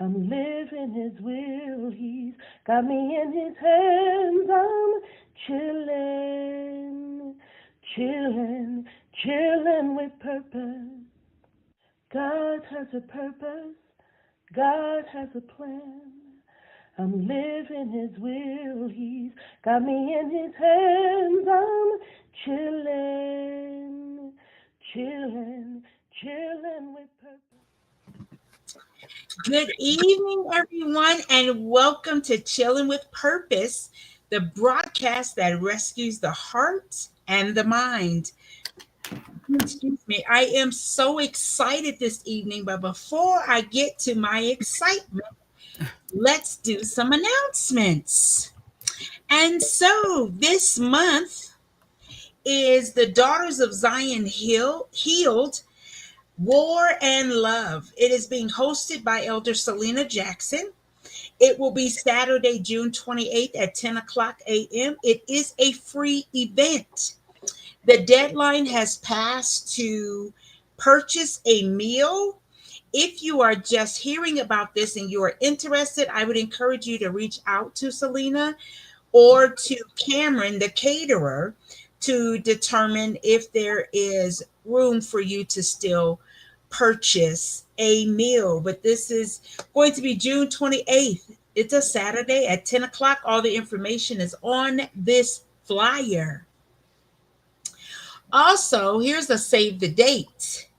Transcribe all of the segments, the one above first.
I'm living his will. He's got me in his hands. I'm chilling, chilling, chilling with purpose. God has a purpose. God has a plan. I'm living his will. He's got me in his hands. I'm chilling, chilling, chilling with purpose. Good evening, everyone, and welcome to Chilling with Purpose, the broadcast that rescues the heart and the mind. Excuse me, I am so excited this evening, but before I get to my excitement, let's do some announcements. And so this month is the Daughters of Zion Healed War and Love. It is being hosted by Elder Selena Jackson. It will be Saturday, June 28th at 10 o'clock a.m. It is a free event. The deadline has passed to purchase a meal. If you are just hearing about this and you are interested, I would encourage you to reach out to Selena or to Cameron, the caterer, to determine if there is room for you to still purchase a meal. But this is going to be June 28th. It's a Saturday at 10 o'clock. All the information is on this flyer. Also, here's a save the date.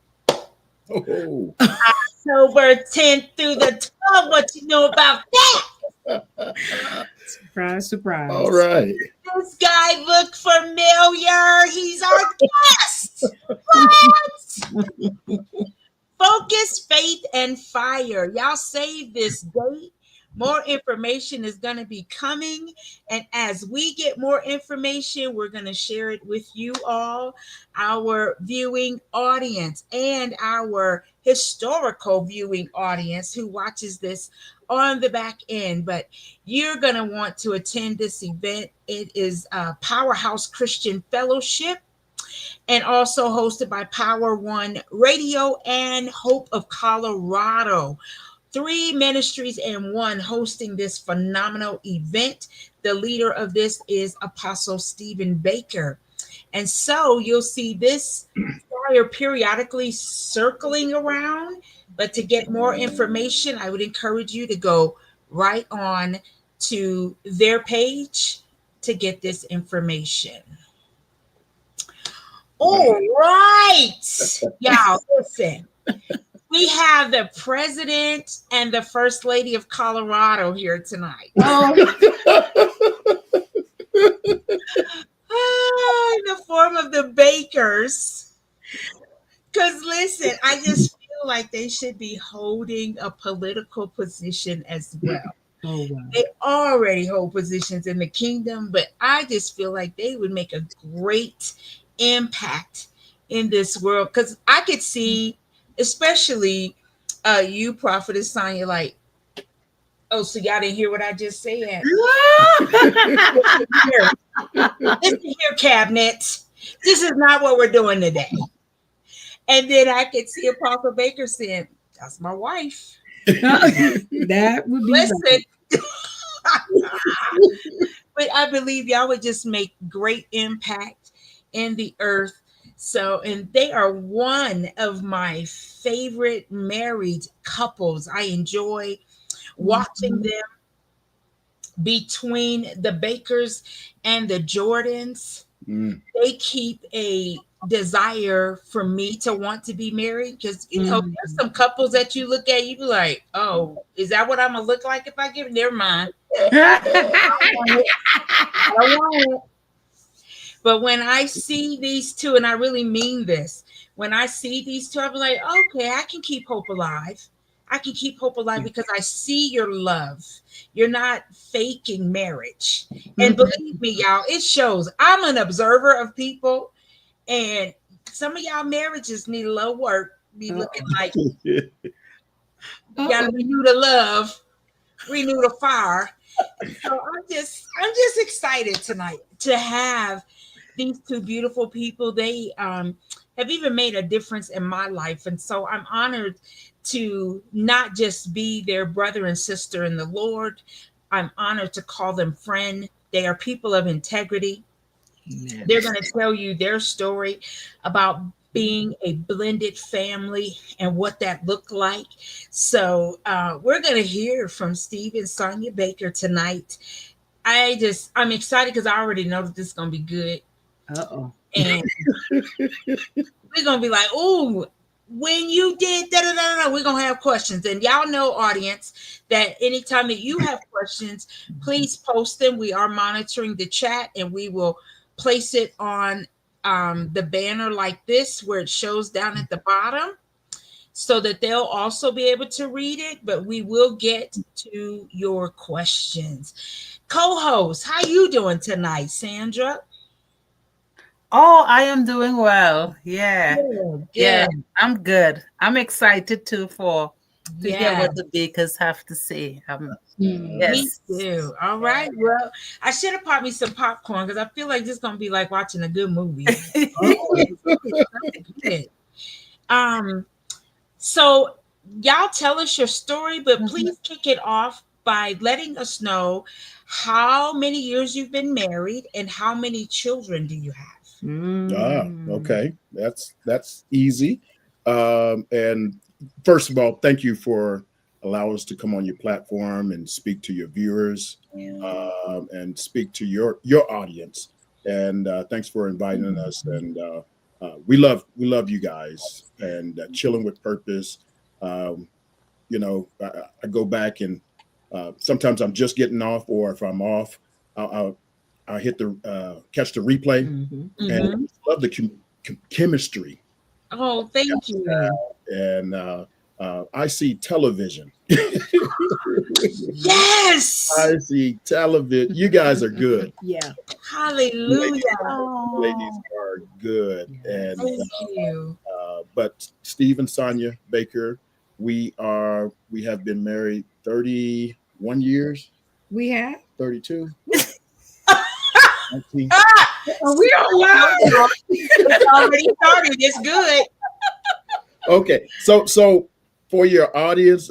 Oh, October 10th through the 12th. What you know about that? Surprise, surprise. all right. This guy looked familiar. He's our guest. What? Focus, Faith, and Fire. Y'all save this date. More information is going to be coming. And as we get more information, we're going to share it with you all, our viewing audience, and our historical viewing audience who watches this on the back end. But you're going to want to attend this event. It is Powerhouse Christian Fellowship, and also hosted by Power One Radio and Hope of Colorado. Three ministries in one hosting this phenomenal event. The leader of this is Apostle Stephen Baker. And so you'll see this flyer periodically circling around. But to get more information, I would encourage you to go right on to their page to get this information. All right, y'all, listen. We have the president and the first lady of Colorado here tonight. In the form of the Bakers. Because listen, I just feel like they should be holding a political position as well. Oh, wow. They already hold positions in the kingdom, but I just feel like they would make a great impact in this world. Because I could see, especially you, Prophetess Sonia, like, oh, so y'all didn't hear what I just said? Listen here, cabinet. This is not what we're doing today. And then I could see Apostle Baker saying, that's my wife. That would be Listen. But I believe y'all would just make great impact in the earth. So, and they are one of my favorite married couples. I enjoy watching them between the Bakers and the Jordans. They keep a desire for me to want to be married because, you know, there's some couples that you look at, you be like, oh, is that what I'm going to look like if I give it? Never mind. I don't want it. But when I see these two, and I really mean this, when I see these two, I'm like, okay, I can keep hope alive. I can keep hope alive because I see your love. You're not faking marriage. And believe me, y'all, it shows. I'm an observer of people, and some of y'all marriages need a little work. Be looking like you gotta renew the love, renew the fire. So I'm just excited tonight to have these two beautiful people. They have even made a difference in my life, and so I'm honored to not just be their brother and sister in the Lord. I'm honored to call them friend. They are people of integrity. Amen. They're going to tell you their story about being a blended family and what that looked like. So we're going to hear from Steve and Sonia Baker tonight. I'm excited because I already know that this is going to be good. Uh-oh. And we're going to be like, oh, when you did da da da da, we're going to have questions. And y'all know, audience, that anytime that you have questions, please post them. We are monitoring the chat, and we will place it on the banner like this, where it shows down at the bottom, so that they'll also be able to read it. But we will get to your questions. Co-host, how you doing tonight, Sandra? Oh, I am doing well. Yeah. Good. Yeah, I'm good. I'm excited too to hear Yeah. what the bakers have to say. Me Yes. too. All right. Well, I should have popped me some popcorn because I feel like this is gonna be like watching a good movie. So y'all tell us your story, but please kick it off by letting us know how many years you've been married and how many children do you have? Okay. That's easy. And first of all, thank you for allowing us to come on your platform and speak to your viewers and speak to your audience. And thanks for inviting us. And we love you guys. And Chilling with Purpose. You know, I go back and sometimes I'm just getting off, or if I'm off, I'll hit the catch the replay, and love the chemistry. Oh, thank you. And I see television. Yes. I see television. You guys are good. Yeah. Hallelujah. Ladies are good. And Thank you. but Steve and Sonia Baker, we have been married 31 years. We have 32. 19. Are we all live? It's already started. It's good. Okay, so for your audience,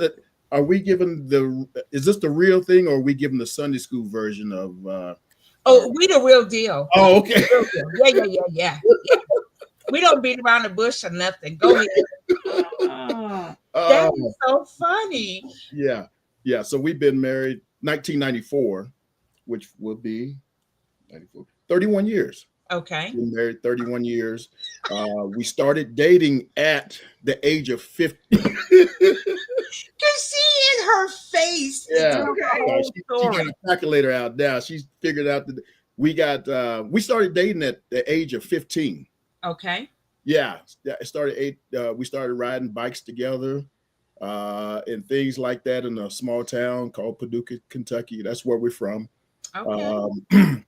are we giving is this the real thing, or are we giving the Sunday school version of? Oh, we the real deal. Oh, okay. Yeah. We don't beat around the bush or nothing. Go ahead. That is so funny. Yeah. So we've been married 1994, which will be 94, 31 years. Okay. Been married 31 years. We started dating at the age of 50. You see in her face. Yeah. She got a calculator out now. She's figured out that we started dating at the age of 15. Okay. Yeah. It started we started riding bikes together and things like that in a small town called Paducah, Kentucky. That's where we're from. Okay.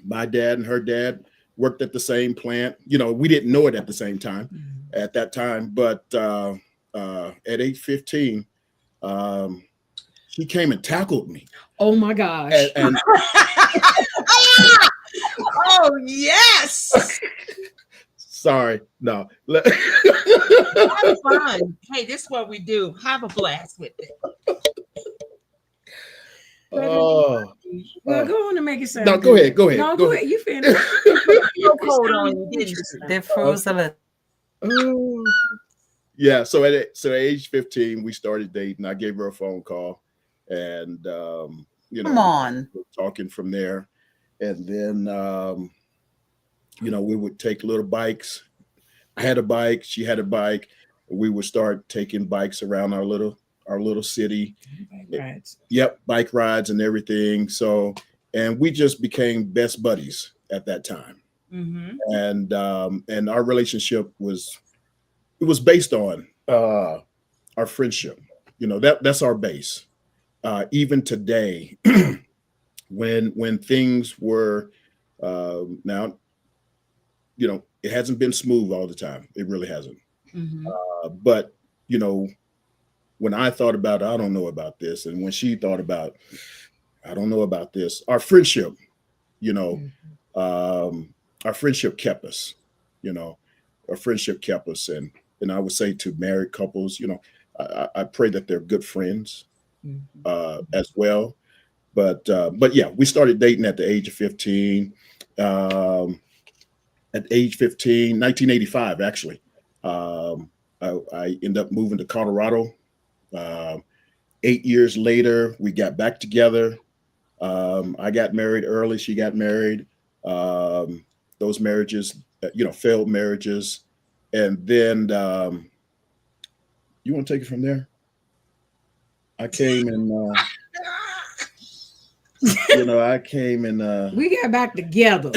My dad and her dad worked at the same plant. You know, we didn't know it at the same time at that time, but at age 15, she came and tackled me. Oh my gosh. And oh yes. Sorry, no. Have fun. Hey, this is what we do. Have a blast with it. Oh. Well, go on and make it sound. No, go ahead. No, go ahead. You finish. So cold on you, didn't you? They froze a little. Yeah. So at age 15, we started dating. I gave her a phone call, and Come on, talking from there, and then we would take little bikes. I had a bike. She had a bike. We would start taking bikes around our little city. Bike rides. Yep, bike rides and everything. So, and we just became best buddies at that time. And our relationship was based on our friendship. You know, that's our base. Even today, when things were now, you know, it hasn't been smooth all the time. It really hasn't. But you know, when I thought about it, I don't know about this, and when she thought about, I don't know about this. Our friendship, you know, our friendship kept us. You know, our friendship kept us, and I would say to married couples, you know, I pray that they're good friends Mhm. as well. But yeah, we started dating at the age of 15. At age 15, 1985, actually. I ended up moving to Colorado. 8 years later, we got back together. I got married early. She got married. Those marriages, failed marriages. And then you want to take it from there? I came and, I came and. We got back together.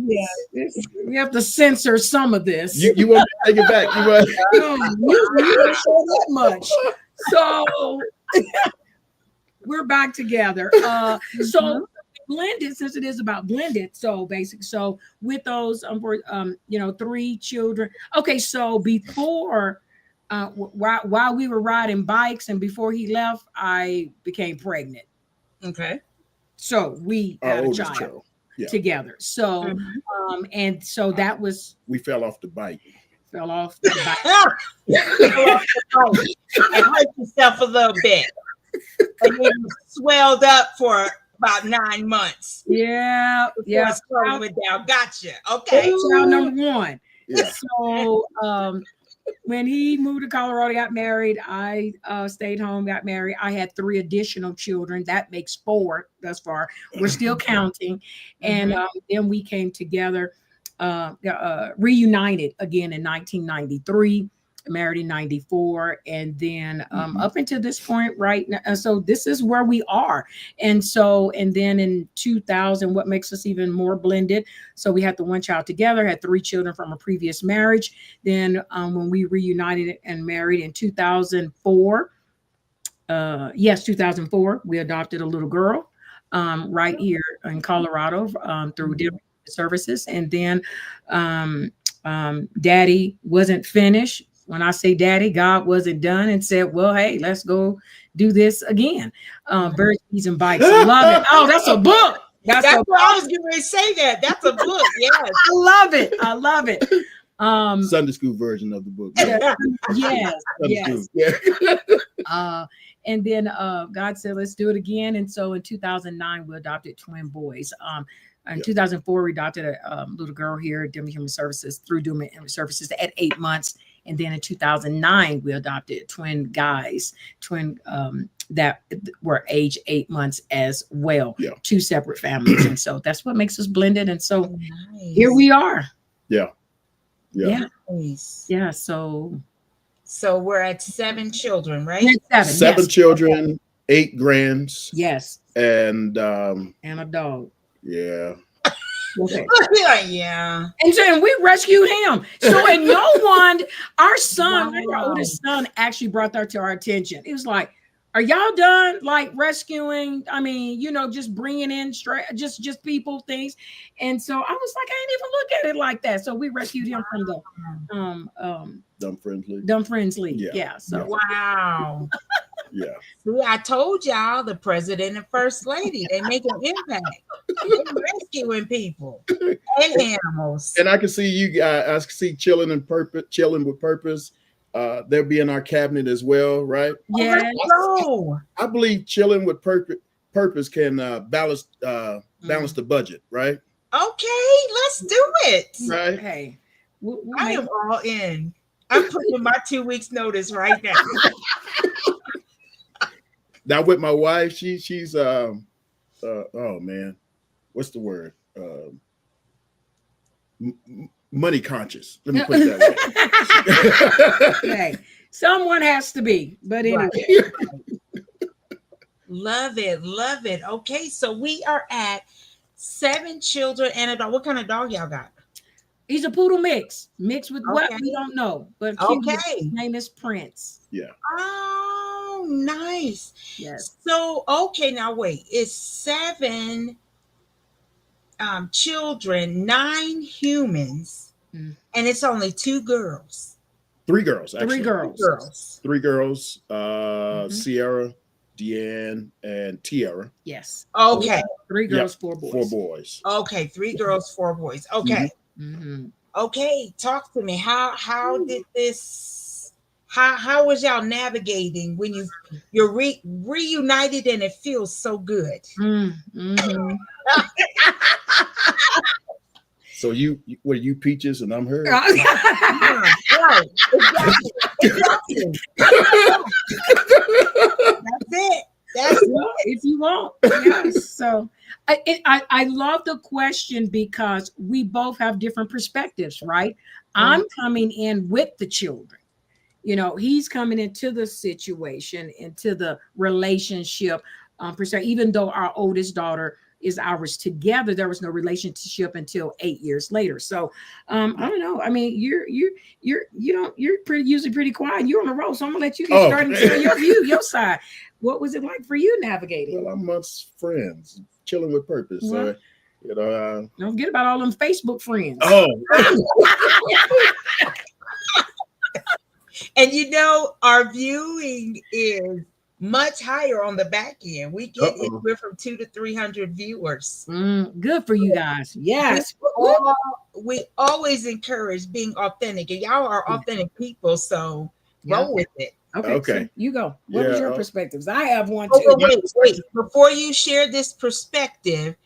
Yeah, we have to censor some of this. You want to take it back? You want? You don't show that much. So we're back together. So blended, since it is about blended. So basic. So with those, 3 children. Okay, so before, while we were riding bikes and before he left, I became pregnant. Okay. So we Our had a oldest child. Yeah. Together. So and so that was We fell off the bike. fell off the bike. And hurt yourself a little bit. And then you swelled up for about 9 months. Yeah. Swelling went down. Gotcha. Okay. Child number 1. Yeah. So when he moved to Colorado, got married, I stayed home, got married. I had 3 additional children. That makes 4 thus far. We're still counting. And then we came together, reunited again in 1993, married in 94. And then up until this point right now, so this is where we are. And then in 2000, what makes us even more blended, so we had the 1 child together, had 3 children from a previous marriage. Then when we reunited and married in 2004, 2004, we adopted a little girl right here in Colorado through different services. And then daddy wasn't finished. When I say daddy, God wasn't done and said, well, hey, let's go do this again. Birds, bees, and bikes. I love it. Oh, that's a book. That's what I was getting ready to say. That's a book. Yes. I love it. I love it. Sunday school version of the book. Yes. Yeah. And then God said, let's do it again. And so in 2009, we adopted twin boys. In 2004, we adopted a little girl here at Denver Human Services through Denver Human Services at 8 months. And then in 2009, we adopted twin guys, that were age 8 months as well. Yeah. 2 separate families. And so that's what makes us blended. And so here we are. Yeah. Nice. Yeah. So we're at 7 children, right? 7 children, 8 grands. Yes. And a dog. Yeah. Okay. Yeah. And so we rescued him. So and no one, our son, our oldest son, actually brought that to our attention. It was like, are y'all done like rescuing? I mean, just bringing in just people things. And so I was like, I didn't even look at it like that. So we rescued him from the Dumb Friends League. Yeah. So wow. Yeah. See, I told y'all the president and first lady, they make an impact. They're rescuing people and animals. And I can see you guys, I can see chilling with purpose. They'll be in our cabinet as well, right? Yeah. I believe chilling with purpose can balance the budget, right? Okay, let's do it. Right. Hey, I am all in. I'm putting my 2 weeks notice right now. Now with my wife, she's oh man, what's the word? Money conscious. Let me put it that way. Okay. Someone has to be, but anyway. Love it. Okay, so we are at 7 children and a dog. What kind of dog y'all got? He's a poodle mixed with what we don't know, but his name is Prince. Yeah. Oh, nice. Yes. So okay, now wait. It's 7 children, 9 humans, and it's only 2 girls. 3 girls, actually. 3 girls. Sierra, Deanne, and Tiara. Yes. Okay. 3 girls, 4 boys. 4 boys. Okay, 3 girls, 4 boys. Okay. Mm-hmm. Okay, talk to me. How did this? How was y'all navigating when you're reunited and it feels so good? Mm-hmm. So you were you Peaches and I'm her. Yeah, right. Exactly. That's it. That's Well, if you want, yes. So I love the question because we both have different perspectives, right? I'm coming in with the children. You know, he's coming into the situation, into the relationship. Per se, even though our oldest daughter is ours together, there was no relationship until 8 years later. So I don't know. I mean, you're pretty usually pretty quiet. You're on the road, so I'm gonna let you get started and tell your view, your side. What was it like for you navigating? Well, I'm amongst friends, chilling with purpose. Well, So, you know. Don't forget about all them Facebook friends. Oh. And you know, our viewing is much higher on the back end. We get we're from 200 to 300 viewers. Good for you guys. Yes. We always encourage being authentic, and y'all are authentic people, so roll with it. Okay. So you go. What was your perspectives? I have one too. Wait. Before you share this perspective,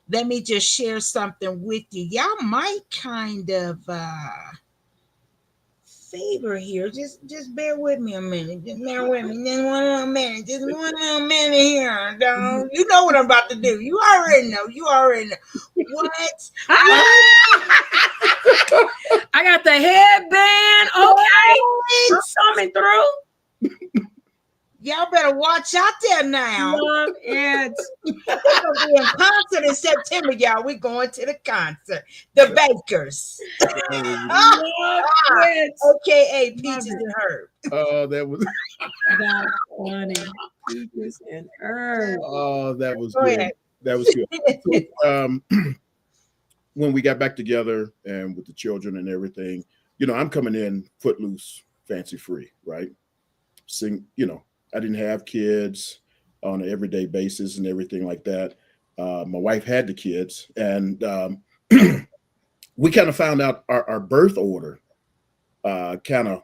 let me just share something with you. Y'all might kind of favor here. Just bear with me a minute. Just bear with me. Just one minute. Just one minute here. You know what I'm about to do. You already know. What? I got the headband. Okay. I'm coming through. Y'all better watch out there now. Love it. We're gonna be in concert in September, y'all. We're going to the concert. The Bakers. AKA Peaches and Herb. Oh, that was funny. Peaches and Herb. Oh, that was good. That was good. So, when we got back together and with the children and everything, you know, I'm coming in footloose, fancy free, right? I didn't have kids on an everyday basis and everything like that. My wife had the kids, and we kind of found out our birth order kind of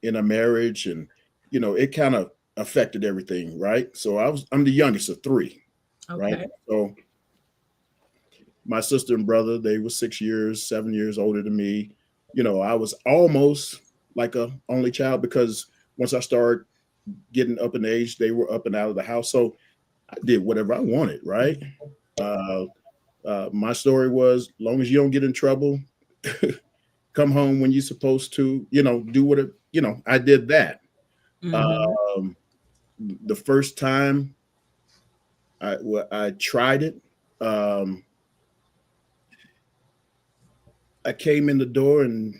in a marriage, and you know, it kind of affected everything, right? So I'm the youngest of three, right? So my sister and brother, they were 7 years older than me. You know, I was almost like a only child because once I started getting up in age, they were up and out of the house. So I did whatever I wanted, right? My story was, long as you don't get in trouble, come home when you're supposed to, you know, do whatever, you know, I did that. The first time I tried it, I came in the door and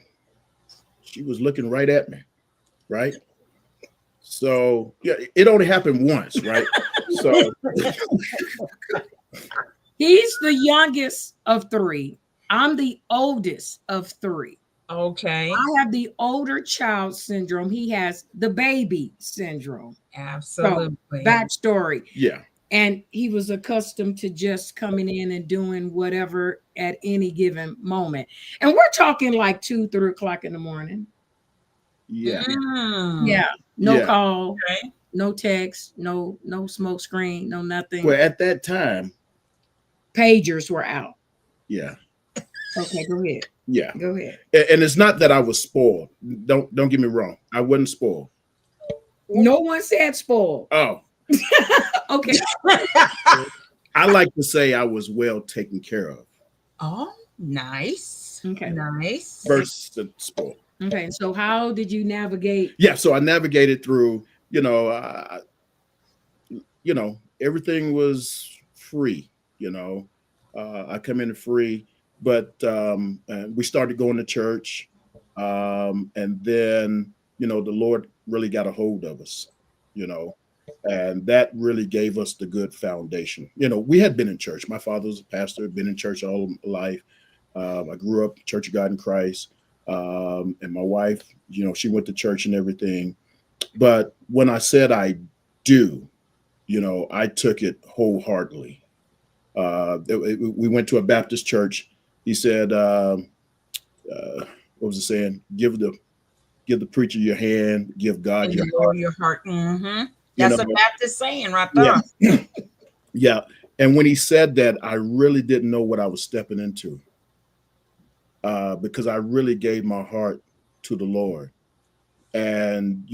she was looking right at me, right? So yeah, it only happened once, right? So he's the youngest of three. I'm the oldest of three. Okay. I have the older child syndrome. He has the baby syndrome. Absolutely. So, backstory. Yeah. And he was accustomed to just coming in and doing whatever at any given moment. And we're talking like 2, 3 o'clock in the morning. Yeah. Yeah. No call, no text, no smoke screen, no nothing. Well, at that time, pagers were out. Yeah. Okay, go ahead. Yeah. Go ahead. And it's not that I was spoiled. Don't get me wrong. I wasn't spoiled. No one said spoiled. Oh. Okay. I like to say I was well taken care of. Oh, nice. Okay. Nice. Versus spoiled. Okay. So how did you navigate? Yeah. So I navigated through, everything was free, I come in free, but we started going to church. And then, the Lord really got a hold of us, and that really gave us the good foundation. We had been in church. My father was a pastor, been in church all my life. I grew up Church of God in Christ. And my wife, she went to church and everything. But when I said I do, I took it wholeheartedly. We went to a Baptist church. He said, what was it saying? Give the preacher your hand, give God And your the Lord heart. your heart. You That's know, a Baptist saying right there. yeah. Yeah. And when he said that, I really didn't know what I was stepping into, because I really gave my heart to the Lord. And,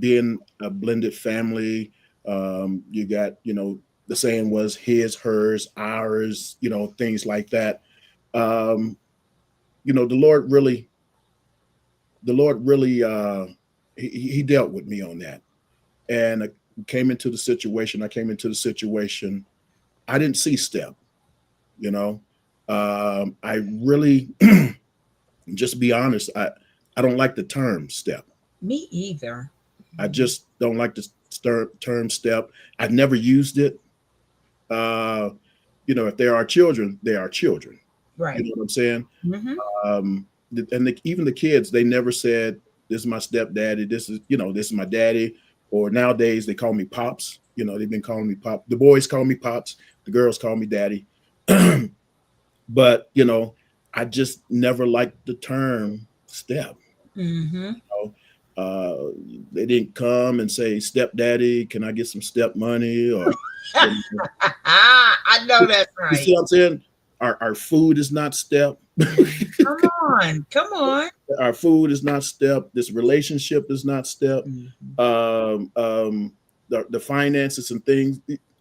being a blended family, you got, the saying was his, hers, ours, things like that. The Lord really, he dealt with me on that. And I came into the situation. I didn't see step, I really, just be honest. I don't like the term step. Me either. I just don't like the term step. I've never used it. If there are children, they are children. Right. You know what I'm saying? Mm-hmm. And even the kids, they never said, "This is my stepdaddy. This is my daddy." Or nowadays they call me pops. They've been calling me pop. The boys call me pops. The girls call me daddy. But I just never liked the term step. Mm-hmm. They didn't come and say, "Stepdaddy, can I get some step money?" Or I know that's you right. see what I'm saying? Our food is not step. Come on. Our food is not step. This relationship is not step. Mm-hmm. The finances and things.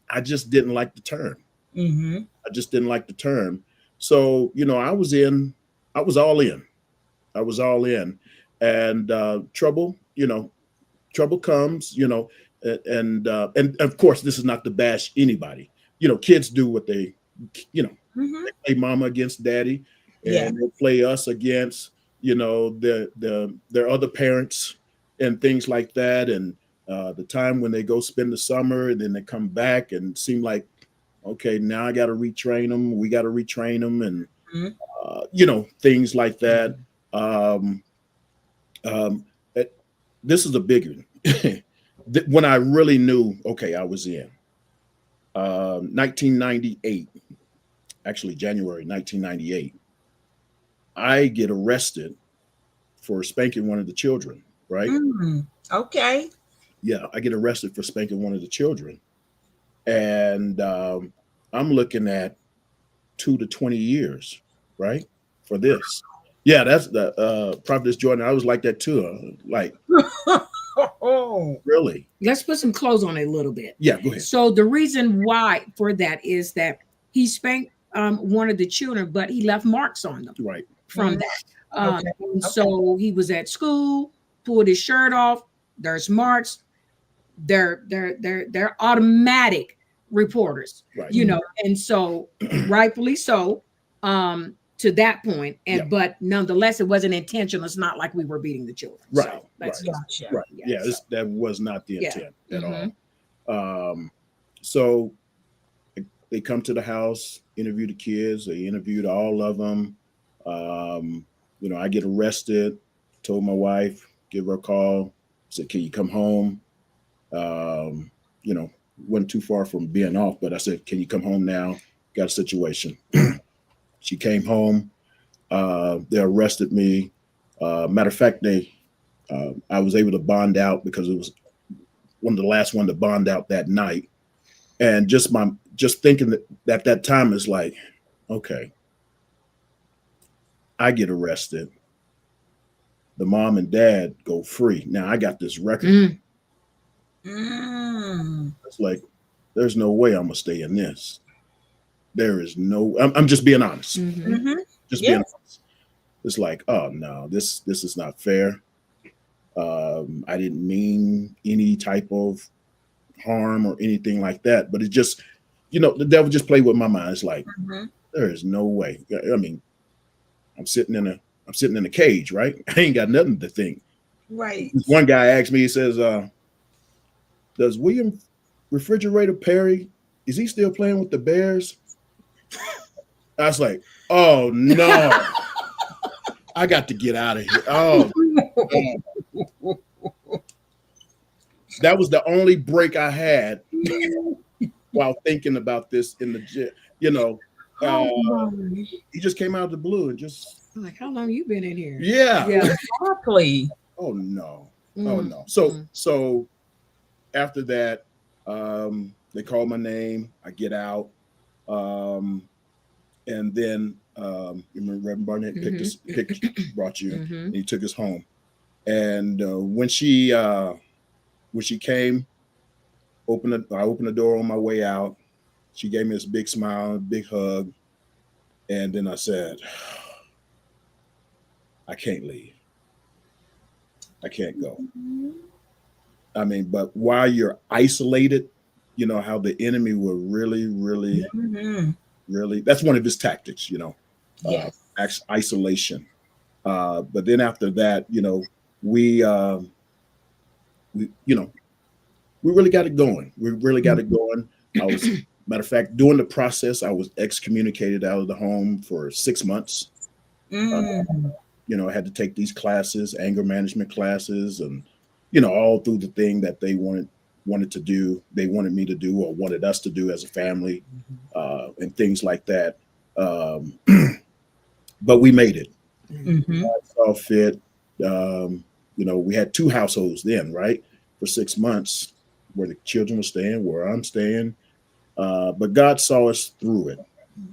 I just didn't like the term. Mm-hmm. I just didn't like the term. So I was all in. And trouble comes. And of course, this is not to bash anybody. Kids do what they, Mm-hmm. they play mama against daddy, and Yeah. they play us against, their other parents and things like that. And the time when they go spend the summer and then they come back and seem like, okay, now I got to retrain them. We got to retrain them, and things like that. This is a big one. When I really knew, okay, I was in 1998, actually January 1998, I get arrested for spanking one of the children, right? Okay. Yeah, I get arrested for spanking one of the children. And I'm looking at 2 to 20 years, right? For this. Yeah, that's the Prophetess Jordan. I was like that too. Really? Let's put some clothes on it a little bit. Yeah, go ahead. So the reason why for that is that he spanked one of the children, but he left marks on them. Right. From that. Okay. And so he was at school, pulled his shirt off. There's marks. They're automatic reporters, Right. and so rightfully so, to that point. And Yeah. but nonetheless, it wasn't intentional. It's not like we were beating the children. Right, So that's right. Gotcha. Right. Yeah, Yeah, so- that was not the Yeah. intent at Mhm. all. So they come to the house, interview the kids. They interviewed all of them. I get arrested. Told my wife, give her a call. Said, "Can you come home?" Wasn't too far from being off, but I said, "Can you come home now? Got a situation." She came home. They arrested me. Matter of fact, I was able to bond out because it was one of the last one to bond out that night. And just thinking that at that time is like, okay, I get arrested. The mom and dad go free. Now I got this record. It's like, there's no way I'm gonna stay in this. There is no. I'm just being honest. Mm-hmm. Just Yeah. being honest. It's like, oh no, this is not fair. I didn't mean any type of harm or anything like that, but it just, the devil just played with my mind. It's like, there is no way. I mean, I'm sitting in a cage, right? I ain't got nothing to think. Right. One guy asked me, he says, does William Refrigerator Perry, is he still playing with the Bears? I was like, oh no, I got to get out of here. Oh, that was the only break I had while thinking about this in the gym. He just came out of the blue and just I'm like, how long you been in here? Yeah. Yeah. Exactly. Oh no. Oh Mm, no. So mm. so after that, they call my name. I get out, and then you remember Reverend Barnett brought you, Mhm. and he took us home. And when she came, I opened the door on my way out. She gave me this big smile, a big hug, and then I said, "I can't leave. I can't go." I mean, but while you're isolated, you know how the enemy will really, really, Mhm. really. That's one of his tactics, Yes. isolation. But then after that, we, we, we really got it going. We really got it going. I was, matter of fact, during the process, I was excommunicated out of the home for 6 months. Mm. I had to take these classes, anger management classes, and all through the thing that they wanted to do, they wanted me to do or wanted us to do as a family, and things like that. But we made it. Mhm. God saw fit. We had 2 households then, right, for 6 months, where the children were staying, where I'm staying. But God saw us through it.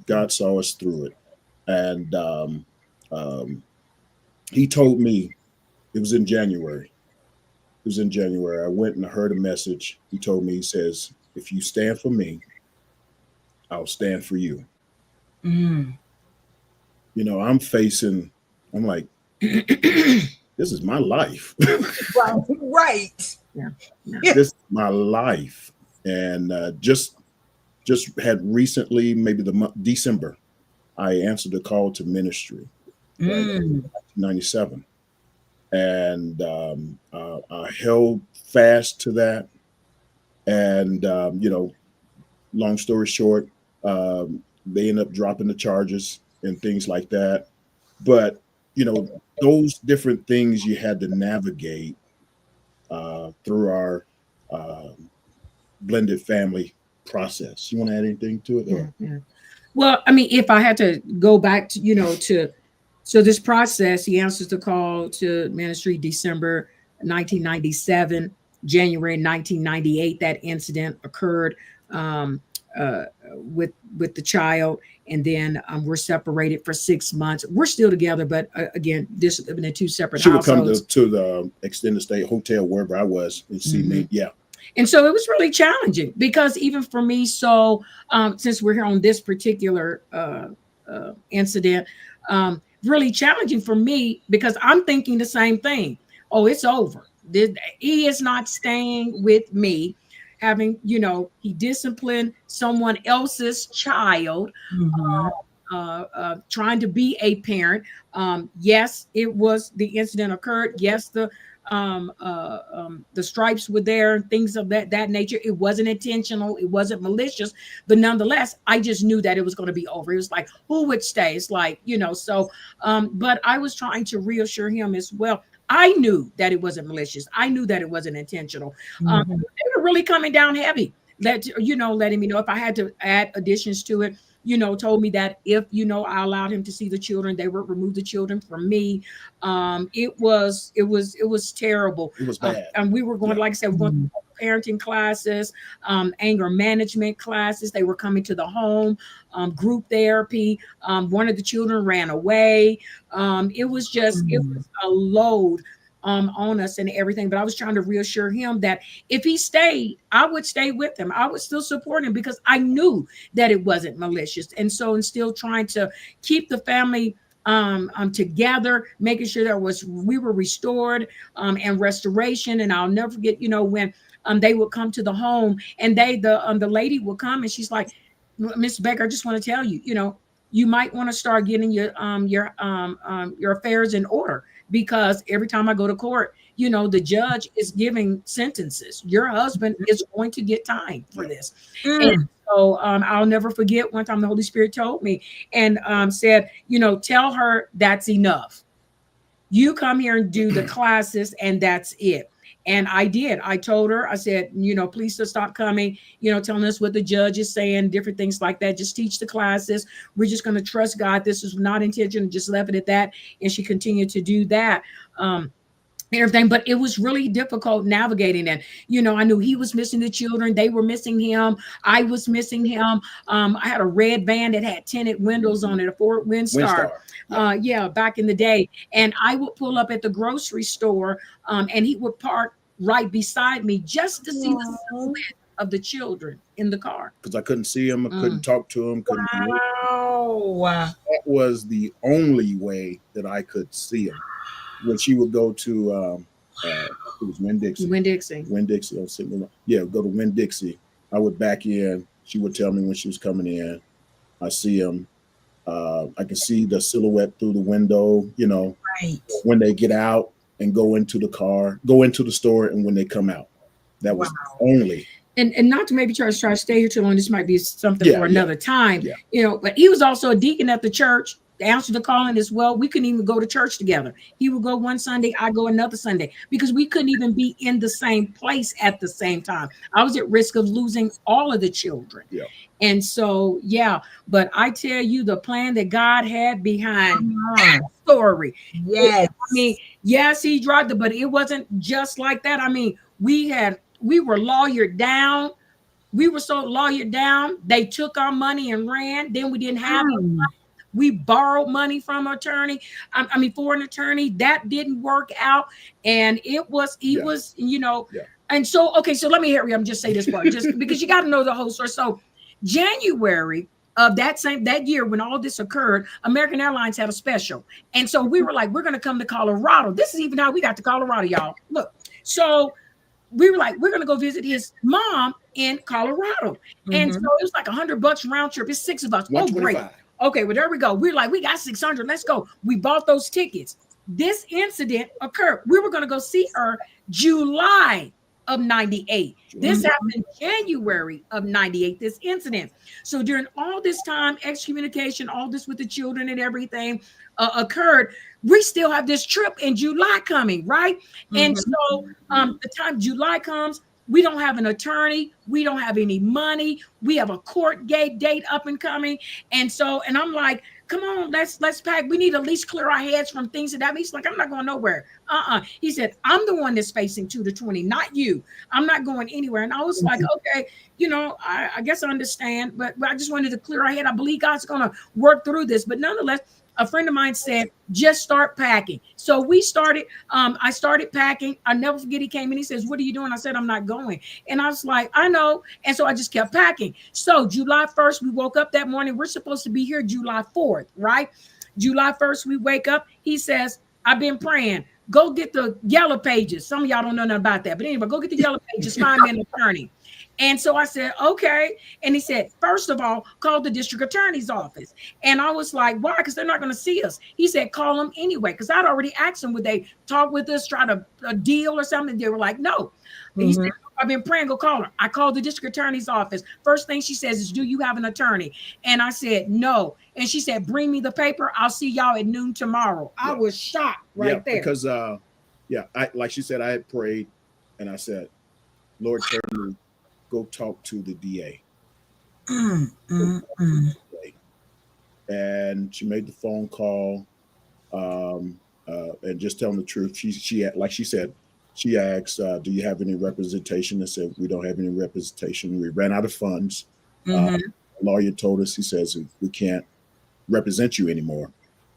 God saw us through it, and He told me, it was in January. It was in January. I went and I heard a message. He told me, he says, "If you stand for me, I'll stand for you." Mm. I'm like, this is my life. Right. Right. Yeah. This is my life. And just had recently, maybe the month December, I answered a call to ministry, right, Mm. 1997. And I held fast to that. And, long story short, they end up dropping the charges and things like that. But, those different things you had to navigate through our blended family process. You want to add anything to it? Yeah, yeah. Well, I mean, if I had to go back to, so this process, he answers the call to ministry December 1997, January 1998, that incident occurred, um, with the child. And then we're separated for 6 months. We're still together, but again, this have been in 2 separate She would come households. to the extended stay hotel, wherever I was, and see me. Yeah. And so it was really challenging, because even for me, so since we're here on this particular incident, really challenging for me, because I'm thinking the same thing. Oh, it's over. He is not staying with me. Having, he disciplined someone else's child, Mhm. trying to be a parent. Yes, it was, the incident occurred. Yes, the stripes were there, things of that nature. It wasn't intentional, it wasn't malicious, but nonetheless, I just knew that it was going to be over. It was like, who would stay? It's like, so but I was trying to reassure him as well. I knew that it wasn't malicious. I knew that it wasn't intentional. Mhm. They were really coming down heavy, letting me know if I had to add additions to it. Told me that if I allowed him to see the children, they would remove the children from me. It was terrible. It was bad. And we were going, Yeah. like I said, we're going to parenting classes, anger management classes. They were coming to the home, group therapy. One of the children ran away. It was a load on us and everything. But I was trying to reassure him that if he stayed, I would stay with him. I would still support him, because I knew that it wasn't malicious. And so, and still trying to keep the family together, making sure we were restored, and restoration. And I'll never forget, when they would come to the home, and the lady would come, and she's like, "Miss Baker, I just want to tell you, you might want to start getting your affairs in order, because every time I go to court, the judge is giving sentences. Your husband is going to get time for this." And so I'll never forget, one time the Holy Spirit told me and said, "Tell her that's enough. You come here and do the classes, and that's it. And I did. I told her, I said, please just stop coming, telling us what the judge is saying, different things like that. Just teach the classes. We're just going to trust God. This is not intentional. Just left it at that. And she continued to do that. Everything, but it was really difficult navigating that. I knew he was missing the children. They were missing him. I was missing him. I had a red van that had tinted windows on it, a Ford Windstar. Back in the day. And I would pull up at the grocery store, and he would park right beside me just to see the silhouette of the children in the car. Because I couldn't see him. I couldn't talk to him. Wow. That was the only way that I could see him. When she would go to it was Winn-Dixie. Winn-Dixie. Winn-Dixie. Go to Winn-Dixie. I would back in. She would tell me when she was coming in. I see him. I can see the silhouette through the window, Right. when they get out and go into the car, go into the store, and when they come out. That was only. And not to maybe try to stay here too long. This might be something for another time. Yeah. But he was also a deacon at the church. Answer the calling as well. We couldn't even go to church together. He would go one Sunday, I go another Sunday, because we couldn't even be in the same place at the same time. I was at risk of losing all of the children. Yeah. And so, but I tell you, the plan that God had behind that story. Yes. Yes, he dropped it, but it wasn't just like that. We were lawyered down. We were so lawyered down. They took our money and ran. Then we didn't have money. We borrowed money from an attorney. For an attorney. That didn't work out. And he was, and so, okay, so let me hurry up and just say this part, just because you got to know the whole story. So January of that year when all this occurred, American Airlines had a special. And so we were like, we're going to come to Colorado. This is even how we got to Colorado, y'all. Look, so we were like, we're going to go visit his mom in Colorado. And so it was like $100 round trip. It's 6 of us. Oh, great. Okay, well, there we go. We're like, we got 600. Let's go. We bought those tickets. This incident occurred. We were going to go see her July of 98. This happened January of 98, this incident. So during all this time, excommunication, all this with the children and everything occurred. We still have this trip in July coming, right? And so the time July comes, we don't have an attorney. We don't have any money. We have a court date up and coming. And I'm like, come on, let's pack. We need to at least clear our heads from things of that. He's like, I'm not going nowhere. He said, I'm the one that's facing 2 to 20, not you. I'm not going anywhere. And I was like, okay, I guess I understand, but I just wanted to clear our head. I believe God's going to work through this. But nonetheless, a friend of mine said, just start packing. So we started, I started packing. I never forget, he came in, he says, what are you doing? I said, I'm not going. And I was like, I know. And so I just kept packing. So July 1st, we woke up that morning. We're supposed to be here July 4th, right? July 1st, we wake up. He says, I've been praying. Go get the yellow pages. Some of y'all don't know nothing about that. But anyway, go get the yellow pages, find me an attorney. And so I said, okay. And he said, first of all, call the district attorney's office. And I was like, why? Because they're not going to see us. He said, call them anyway. Because I'd already asked them, would they talk with us, try to deal or something? They were like, no. He said, I've been praying, go call her. I called the district attorney's office. First thing she says is, do you have an attorney? And I said, no. And she said, bring me the paper. I'll see y'all at noon tomorrow. I was shocked there. Because, like she said, I had prayed and I said, Lord, turn me. Go talk to the DA. And she made the phone call, and just telling the truth. She like she said, she asked, "Do you have any representation?" I said, "We don't have any representation. We ran out of funds." The lawyer told us, he says, "We can't represent you anymore."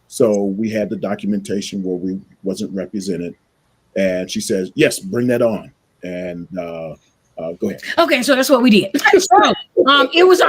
So we had the documentation where we wasn't represented, and she says, "Yes, bring that on." And go ahead. Okay, so that's what we did. So it was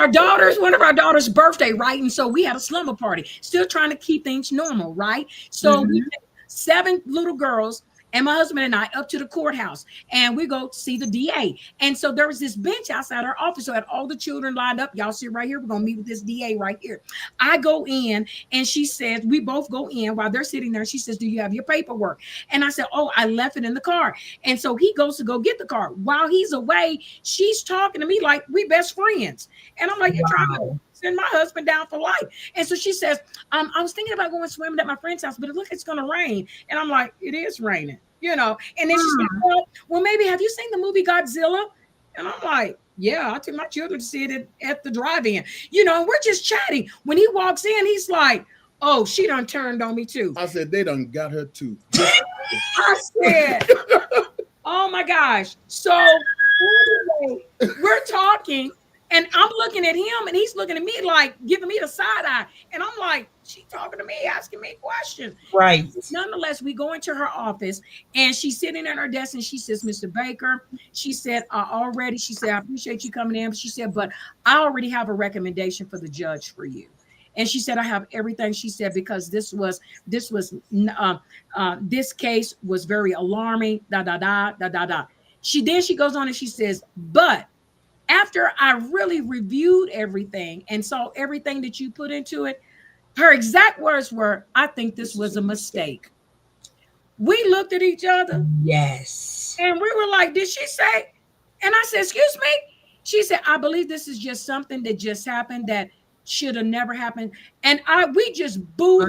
one of our daughter's birthday, right? And so we had a slumber party, still trying to keep things normal, right? So we took 7 little girls and my husband and I up to the courthouse, and we go see the DA. And so there was this bench outside our office. So I had all the children lined up. Y'all sit right here. We're going to meet with this DA right here. I go in, and she says, we both go in while they're sitting there. She says, do you have your paperwork? And I said, oh, I left it in the car. And so he goes to go get the car. While he's away, she's talking to me like we best friends. And I'm like, you're trying to send my husband down for life. And so she says, I was thinking about going swimming at my friend's house, but look, it's going to rain. And I'm like, it is raining, you know. And then she's like, well, maybe have you seen the movie Godzilla? And I'm like, yeah, I took my children to see it at the drive-in, you know, and we're just chatting. When he walks in, he's like, oh, she done turned on me too. I said, they done got her too. I said, oh my gosh. So anyway, we're talking and I'm looking at him and he's looking at me like giving me the side eye. And I'm like, she talking to me, asking me questions. Right. Nonetheless, we go into her office and she's sitting at her desk and she says, Mr. Baker, she said, I appreciate you coming in. She said, but I already have a recommendation for the judge for you. And she said, I have everything. She said, because this case was very alarming, She goes on and she says, but after I really reviewed everything and saw everything that you put into it, her exact words were, I think this was a mistake. We looked at each other. Yes. And we were like, did she say? And I said, excuse me? She said, I believe this is just something that just happened that should have never happened. And we just booed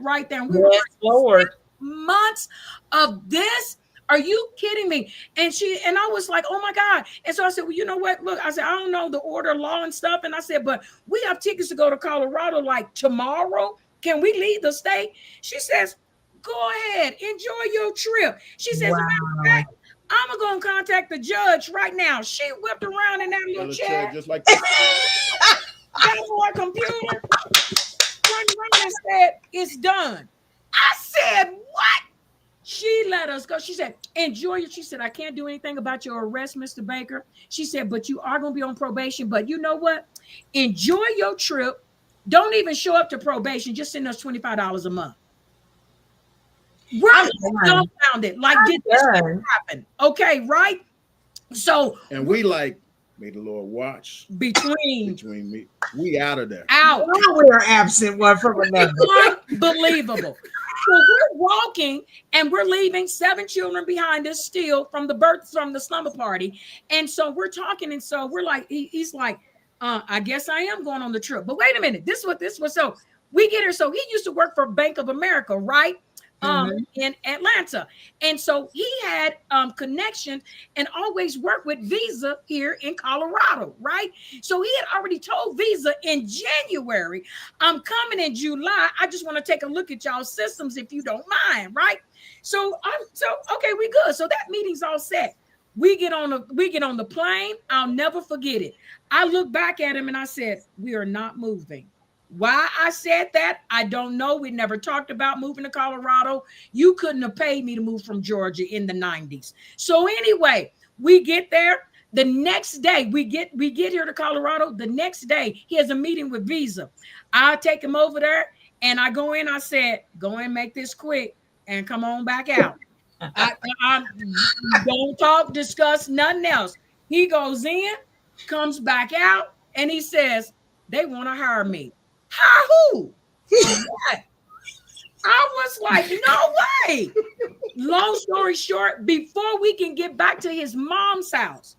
right there. And we were like, Lord. months of this? Are you kidding me? And I was like, oh my God. And so I said, well, you know what? Look, I said, I don't know the order of law and stuff. And I said, but we have tickets to go to Colorado like tomorrow. Can we leave the state? She says, go ahead, enjoy your trip. She says, wow. Matter of fact, I'm going to contact the judge right now. She whipped around in that little chair. Just like that. Got on her computer, turned around and said, it's done. I said, what? She let us go. She said, enjoy it. She said, I can't do anything about your arrest, Mr. Baker. She said, but you are going to be on probation. But you know what? Enjoy your trip. Don't even show up to probation. Just send us $25 a month. We're dumbfounded. Like, did this happen? Okay, right? So. And we like, may the Lord watch between me. We out of there. Out. We are absent one from another. Unbelievable. So we're walking and we're leaving 7 children behind us still from the slumber party. And so we're talking. And so we're like, he's like, I guess I am going on the trip. But wait a minute. This was so we get her. So he used to work for Bank of America, right? In Atlanta. And so he had connections and always worked with Visa here in Colorado, right? So he had already told Visa in January, I'm coming in July. I just want to take a look at y'all's systems if you don't mind, right? So okay, we good. So that meeting's all set. We get on the plane. I'll never forget it. I looked back at him and I said, we are not moving. Why I said that, I don't know. We never talked about moving to Colorado. You couldn't have paid me to move from Georgia in the 90s. So anyway, we get there. The next day, we get here to Colorado. The next day, he has a meeting with Visa. I take him over there and I go in. I said, go and make this quick and come on back out. I don't talk, discuss, nothing else. He goes in, comes back out, and he says, they want to hire me. Who? What? I was like, no way. Long story short, before we can get back to his mom's house,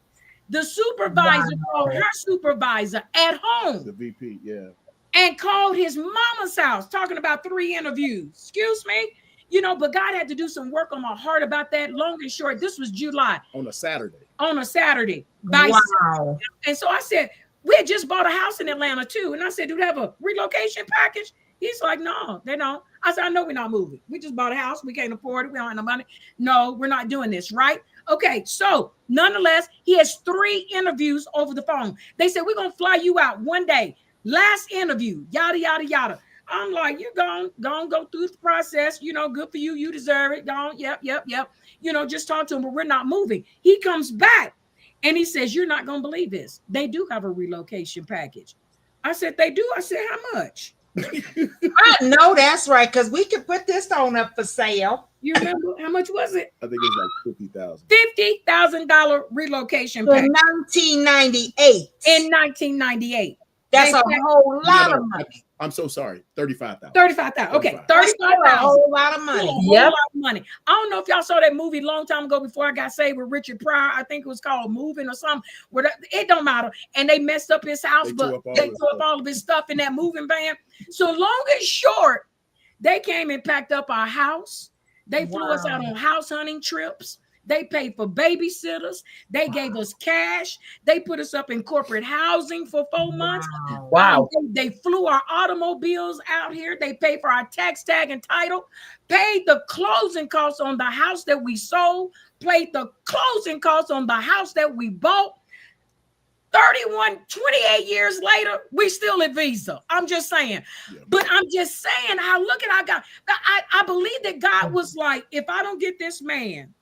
the supervisor called her supervisor at home. The VP, yeah. And called his mama's house, talking about 3 interviews. Excuse me? You know, but God had to do some work on my heart about that. Long and short, this was July. On a Saturday. Wow. And so I said, we had just bought a house in Atlanta too. And I said, do they have a relocation package? He's like, no, they don't. I said, I know we're not moving. We just bought a house. We can't afford it. We don't have no money. No, we're not doing this, right? Okay, so nonetheless, he has 3 interviews over the phone. They said, we're going to fly you out one day. Last interview, yada, yada, yada. I'm like, you're going to go through the process. You know, good for you. You deserve it. Yep. You know, just talk to him, but we're not moving. He comes back. And he says, you're not going to believe this. They do have a relocation package. I said, they do? I said, how much? I know that's right, because we could put this on up for sale. You remember how much was it? I think it's like $50,000. $50,000 relocation package. In 1998. In 1998. That's a whole lot No, of money. I'm so sorry. 35,000. 35,000. Okay, That's still a 35,000. whole lot of money. A whole Yep. lot of money. I don't know if y'all saw that movie a long time ago before I got saved with Richard Pryor. I think it was called Moving or something. It don't matter. And they messed up his house, but they tore up all of his stuff in that moving van. So long and short, they came and packed up our house. They flew us out on house hunting trips. They paid for babysitters. They gave us cash. They put us up in corporate housing for 4 months. Wow. They flew our automobiles out here. They paid for our tax tag and title, paid the closing costs on the house that we sold, paid the closing costs on the house that we bought. 28 years later, we still at Visa. I'm just saying. Yeah. But I'm just saying, I believe that God was like, if I don't get this man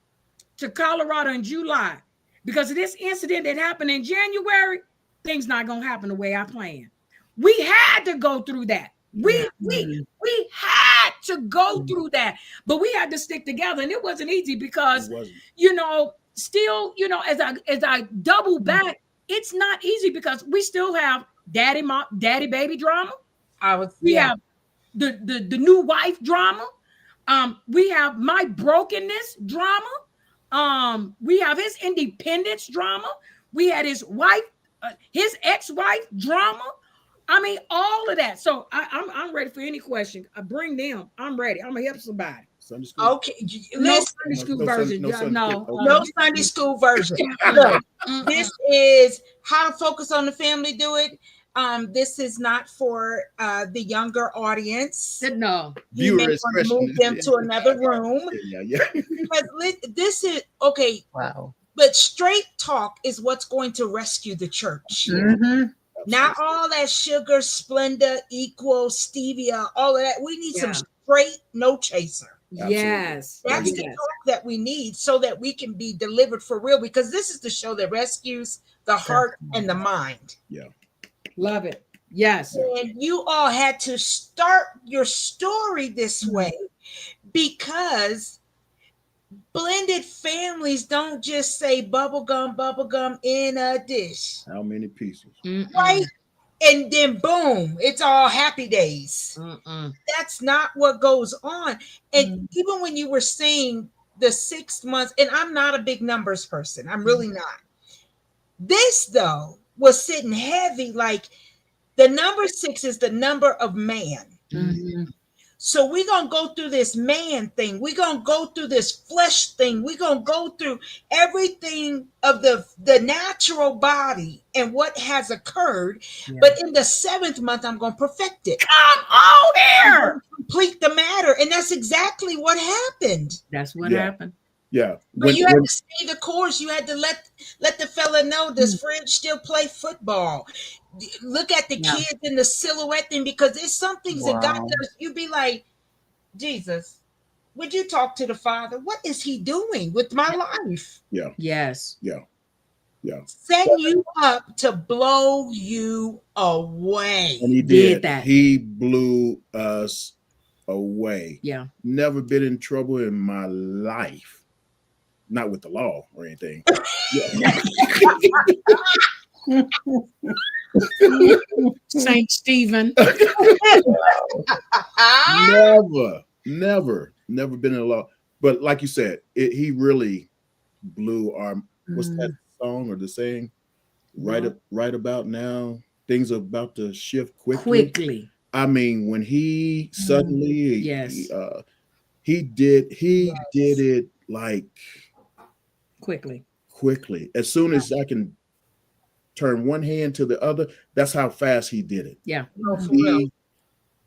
to Colorado in July, because of this incident that happened in January, things not gonna happen the way I planned. We had to go through that. We had to go through that, but we had to stick together, and it wasn't easy because still, as I double back, it's not easy because we still have daddy baby drama. We have the new wife drama. We have my brokenness drama. We have his independence drama. We had his wife, his ex-wife drama. I mean, all of that. So I'm ready for any question. Bring them. I'm ready. I'm gonna help somebody. Sunday school. Okay, No Sunday school version. No Sunday school version. Look, this is how to focus on the family. Do it. This is not for the younger audience. No. You may want to move them to another room. Yeah. Because this is okay. Wow. But straight talk is what's going to rescue the church. Mm-hmm. Not all that sugar, Splenda, Equal, Stevia, all of that. We need some straight, no chaser. Yes. That's the talk that we need so that we can be delivered for real, because this is the show that rescues the heart and the mind. Yeah. Love it. Yes. And you all had to start your story this way because blended families don't just say bubblegum in a dish. How many pieces? Right? And then boom, it's all happy days. That's not what goes on. And even when you were saying the 6 months, and I'm not a big numbers person, I'm really not. This though was sitting heavy, like the number 6 is the number of man. So we're going to go through this man thing. We're going to go through this flesh thing. We're going to go through everything of the natural body and what has occurred. Yeah. But in the 7th month, I'm going to perfect it. Come on here. Complete the matter. And that's exactly what happened. That's what happened. Yeah. But you had to stay the course. You had to let the fella know this French still play football. Look at the kids in the silhouette thing, because there's some things that God does. You'd be like, Jesus, would you talk to the Father? What is he doing with my life? Yeah. Yes. Yeah. Setting you up to blow you away. And he did that. He blew us away. Yeah. Never been in trouble in my life. Not with the law or anything. Saint Stephen. Never been in the law. But like you said, he really blew our, what's that song or the saying? Right about now, things are about to shift quickly. I mean, when he suddenly, he did it like quickly. As soon as I can turn one hand to the other, that's how fast he did it. Yeah.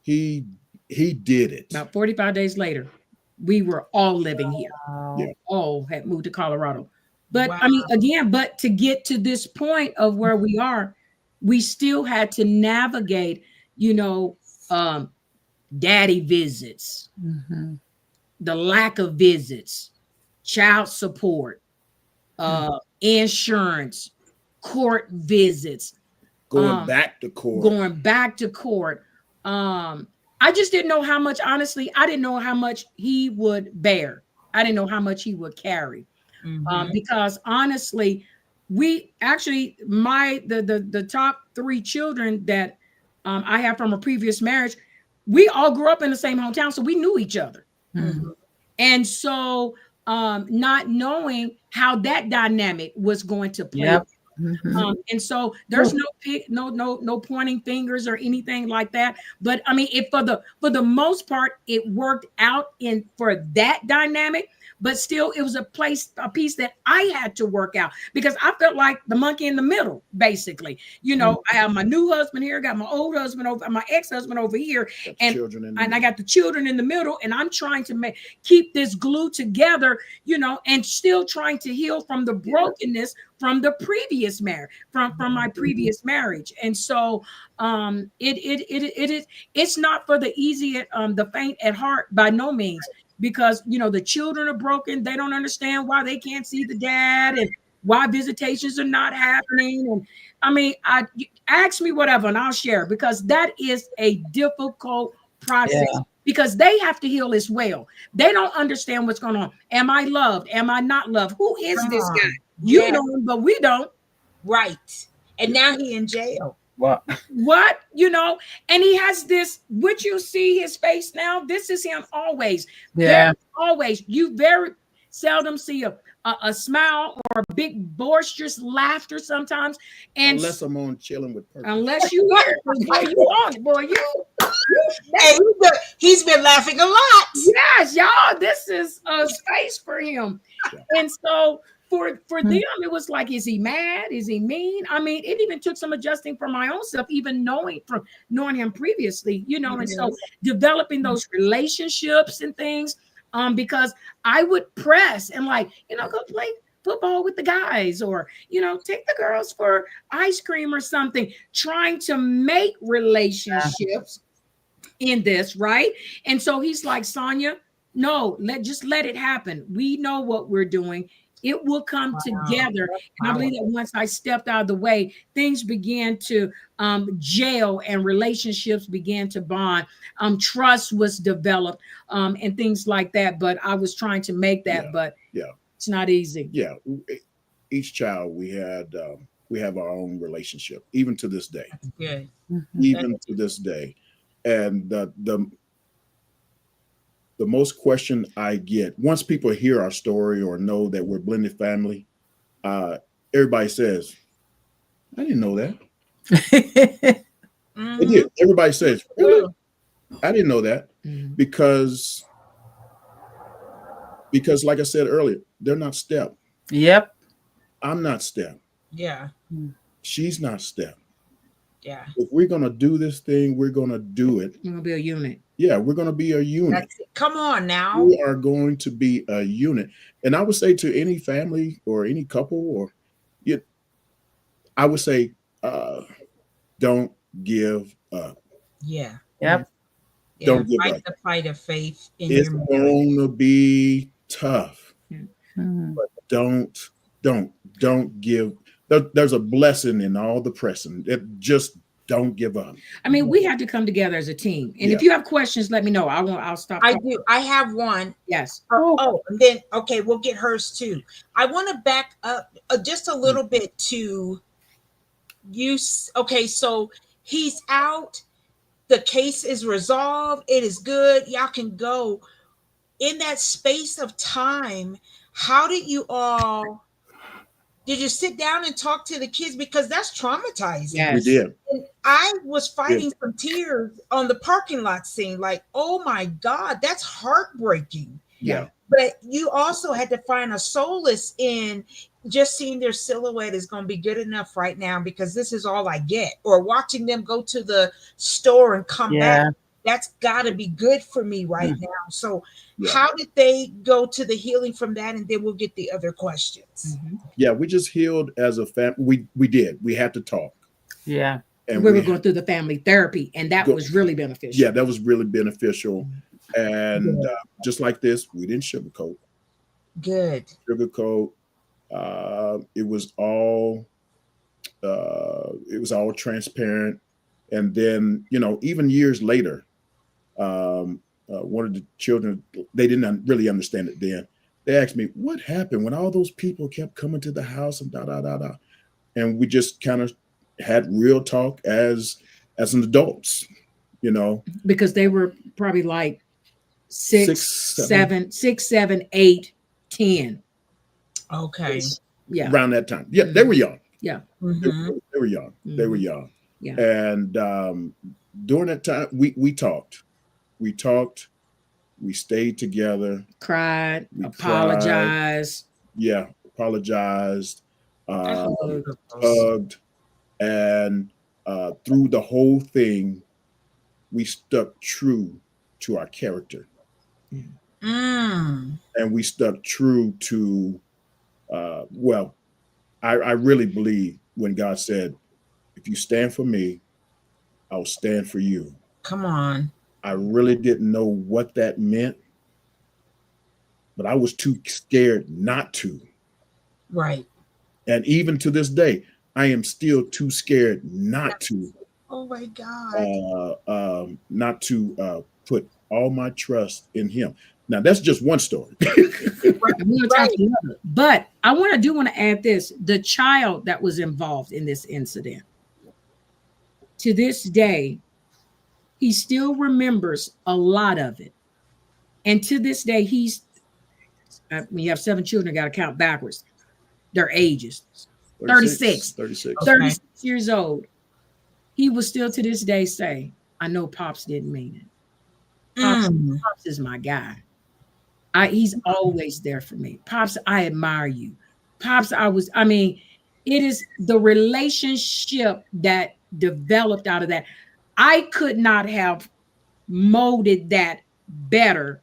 He did it. About 45 days later, we were all living here. Yeah. All had moved to Colorado. But I mean, again, but to get to this point of where we are, we still had to navigate, daddy visits, the lack of visits, child support, insurance, court visits, going back to court. I just didn't know how much, honestly, I didn't know how much he would bear. I didn't know how much he would carry. Because honestly, we actually, the top 3 children that I have from a previous marriage, we all grew up in the same hometown, so we knew each other. Mhm. And so not knowing how that dynamic was going to play. Yep. Mhm. And so there's no pointing fingers or anything like that. But I mean, for the most part, it worked out for that dynamic. But still, it was a piece that I had to work out because I felt like the monkey in the middle, basically. You know, I have my new husband here, got my old husband over, my ex-husband over here, and I got the children in the middle, and I'm trying to keep this glue together, you know, and still trying to heal from the brokenness from the previous marriage, from my previous marriage. And so it's not for the easy, the faint at heart, by no means, because you know the children are broken. They don't understand why they can't see the dad and why visitations are not happening. And I mean, ask me whatever and I'll share, because that is a difficult process. Yeah. Because they have to heal as well. They don't understand what's going on. Am I loved? Am I not loved? Who is this guy? You know him, but we don't. Right. And now he in jail. What, you know, and he has this, would you see his face now? This is him always. Yeah. Always. You very seldom see a smile or a big boisterous laughter sometimes. And unless I'm on Chilling with Purpose. Unless you are, boy, you on it, boy. Hey, he's been laughing a lot. Yes, y'all. This is a space for him. Yeah. And so for them, it was like, is he mad? Is he mean? I mean, it even took some adjusting for my own self, even knowing him previously, you know, and so developing those relationships and things, because I would press and like, you know, go play football with the guys, or, you know, take the girls for ice cream or something, trying to make relationships in this, right? And so he's like, Sonia, no, just let it happen. We know what we're doing. It will come together. And I believe that once I stepped out of the way, things began to gel and relationships began to bond. Trust was developed and things like that. But I was trying to make that, but it's not easy. Yeah. Each child we have our own relationship, even to this day. Yeah. Even to this day. And the most question I get once people hear our story or know that we're blended family, everybody says, I didn't know that. They did. Everybody says, really? I didn't know that. Because like I said earlier, they're not step. Yep. I'm not step. Yeah. She's not step. Yeah. If we're going to do this thing, we're going to do it. We're going to be a unit. Yeah, we're going to be a unit. Come on now. We are going to be a unit. And I would say to any family or any couple, I would say, don't give up. Yeah. Yep. Don't give fight up. The fight of faith in It's your marriage. going to be tough. But don't give. There's a blessing in all the pressing. Just don't give up. I mean, we had to come together as a team. And if you have questions, let me know. I'll stop. I do. I have one. Yes. Oh, and then, okay, we'll get hers too. I want to back up just a little bit to you. Okay, so he's out. The case is resolved. It is good. Y'all can go. In that space of time, how did you sit down and talk to the kids? Because that's traumatizing. Yes. We did. And I was fighting some tears on the parking lot scene. Like, oh my God, that's heartbreaking. Yeah. But you also had to find a solace in just seeing their silhouette is going to be good enough right now because this is all I get. Or watching them go to the store and come back. That's got to be good for me right now. So how did they go to the healing from that? And then we'll get the other questions. Yeah, we just healed as a family. We did. We had to talk. Yeah. And we were going through the family therapy, and that was really beneficial. Yeah, that was really beneficial. And just like this, we didn't sugarcoat. Good. Sugarcoat. It was all transparent. And then, even years later, one of the children, they didn't really understand it then. they asked me, what happened when all those people kept coming to the house and da da da da. And we just kind of had real talk as an adults, you know. Because they were probably like 6, 7, 8, 10. Okay. Yeah. Around that time. Yeah, they were young. Yeah. Mhm. They were young. They were young. Yeah. And during that time, we talked. We talked. We stayed together. Cried, We apologized. Yeah, apologized. That's Hugged. beautiful. And through the whole thing, we stuck true to our character. Mm. And we stuck true to, well, I really believe when God said, if you stand for me, I'll stand for you. Come on. I really didn't know what that meant, but I was too scared not to. Right. And even to this day, I am still too scared not to. Oh my God. Not to put all my trust in Him. Now that's just one story. Right. But I want to add this: the child that was involved in this incident, to this day, he still remembers a lot of it, and to this day, when you have 7 children, got to count backwards. Their ages: 36 years old. He will still to this day say, I know Pops didn't mean it. Pops is my guy. He's always there for me. Pops, I admire you. Pops, it is the relationship that developed out of that. I could not have molded that better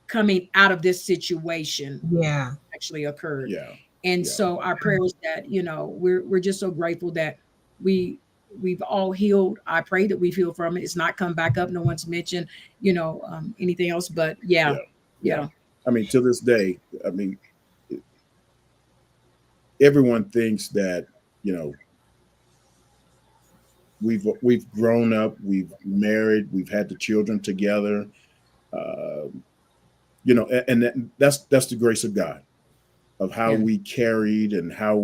coming out of this situation. Yeah. Actually occurred. Yeah. And so our prayers that, we're just so grateful that we've all healed. I pray that we've healed from it. It's not come back up. No one's mentioned, anything else, but yeah. I mean, to this day, everyone thinks that, we've grown up, we've married, we've had the children together, and that's the grace of God, of how we carried and how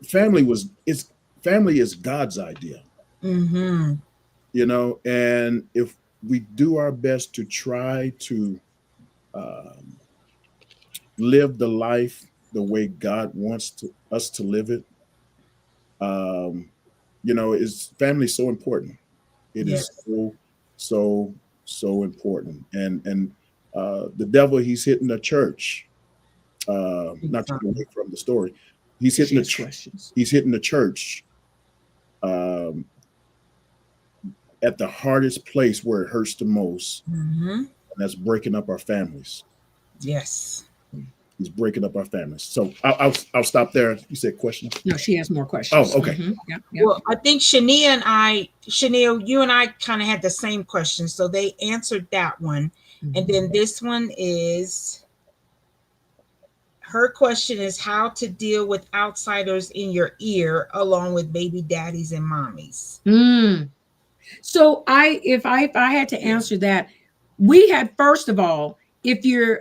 family is God's idea. Mm-hmm. And if we do our best to try to live the life the way God wants us to live it, family is so important. It is so important. And the devil, he's hitting the church. Not to go away from the story, he's hitting the church at the hardest place where it hurts the most, and that's breaking up our families. Yes, he's breaking up our families. So I'll stop there. You said questions? No, she has more questions. Oh, okay. Yeah. Well, I think Chanel, you and I kind of had the same question, so they answered that one, and then this one is. Her question is how to deal with outsiders in your ear, along with baby daddies and mommies. So if I had to answer that, we had, first of all, if you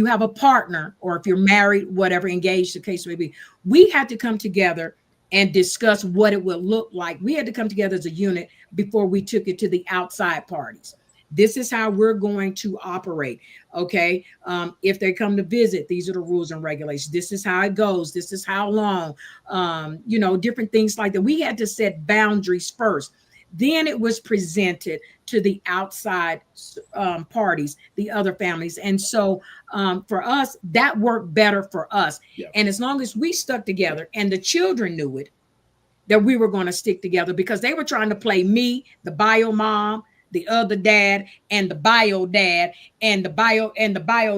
have a partner or if you're married, whatever, engaged, the case may be, we had to come together and discuss what it would look like. We had to come together as a unit before we took it to the outside parties. This is how we're going to operate. Okay. If they come to visit, these are the rules and regulations. This is how it goes. This is how long, different things like that. We had to set boundaries first. Then it was presented to the outside parties, the other families. And so for us, that worked better for us. Yeah. And as long as we stuck together and the children knew it, that we were going to stick together, because they were trying to play me, the bio mom, the other dad, and the bio dad, and the bio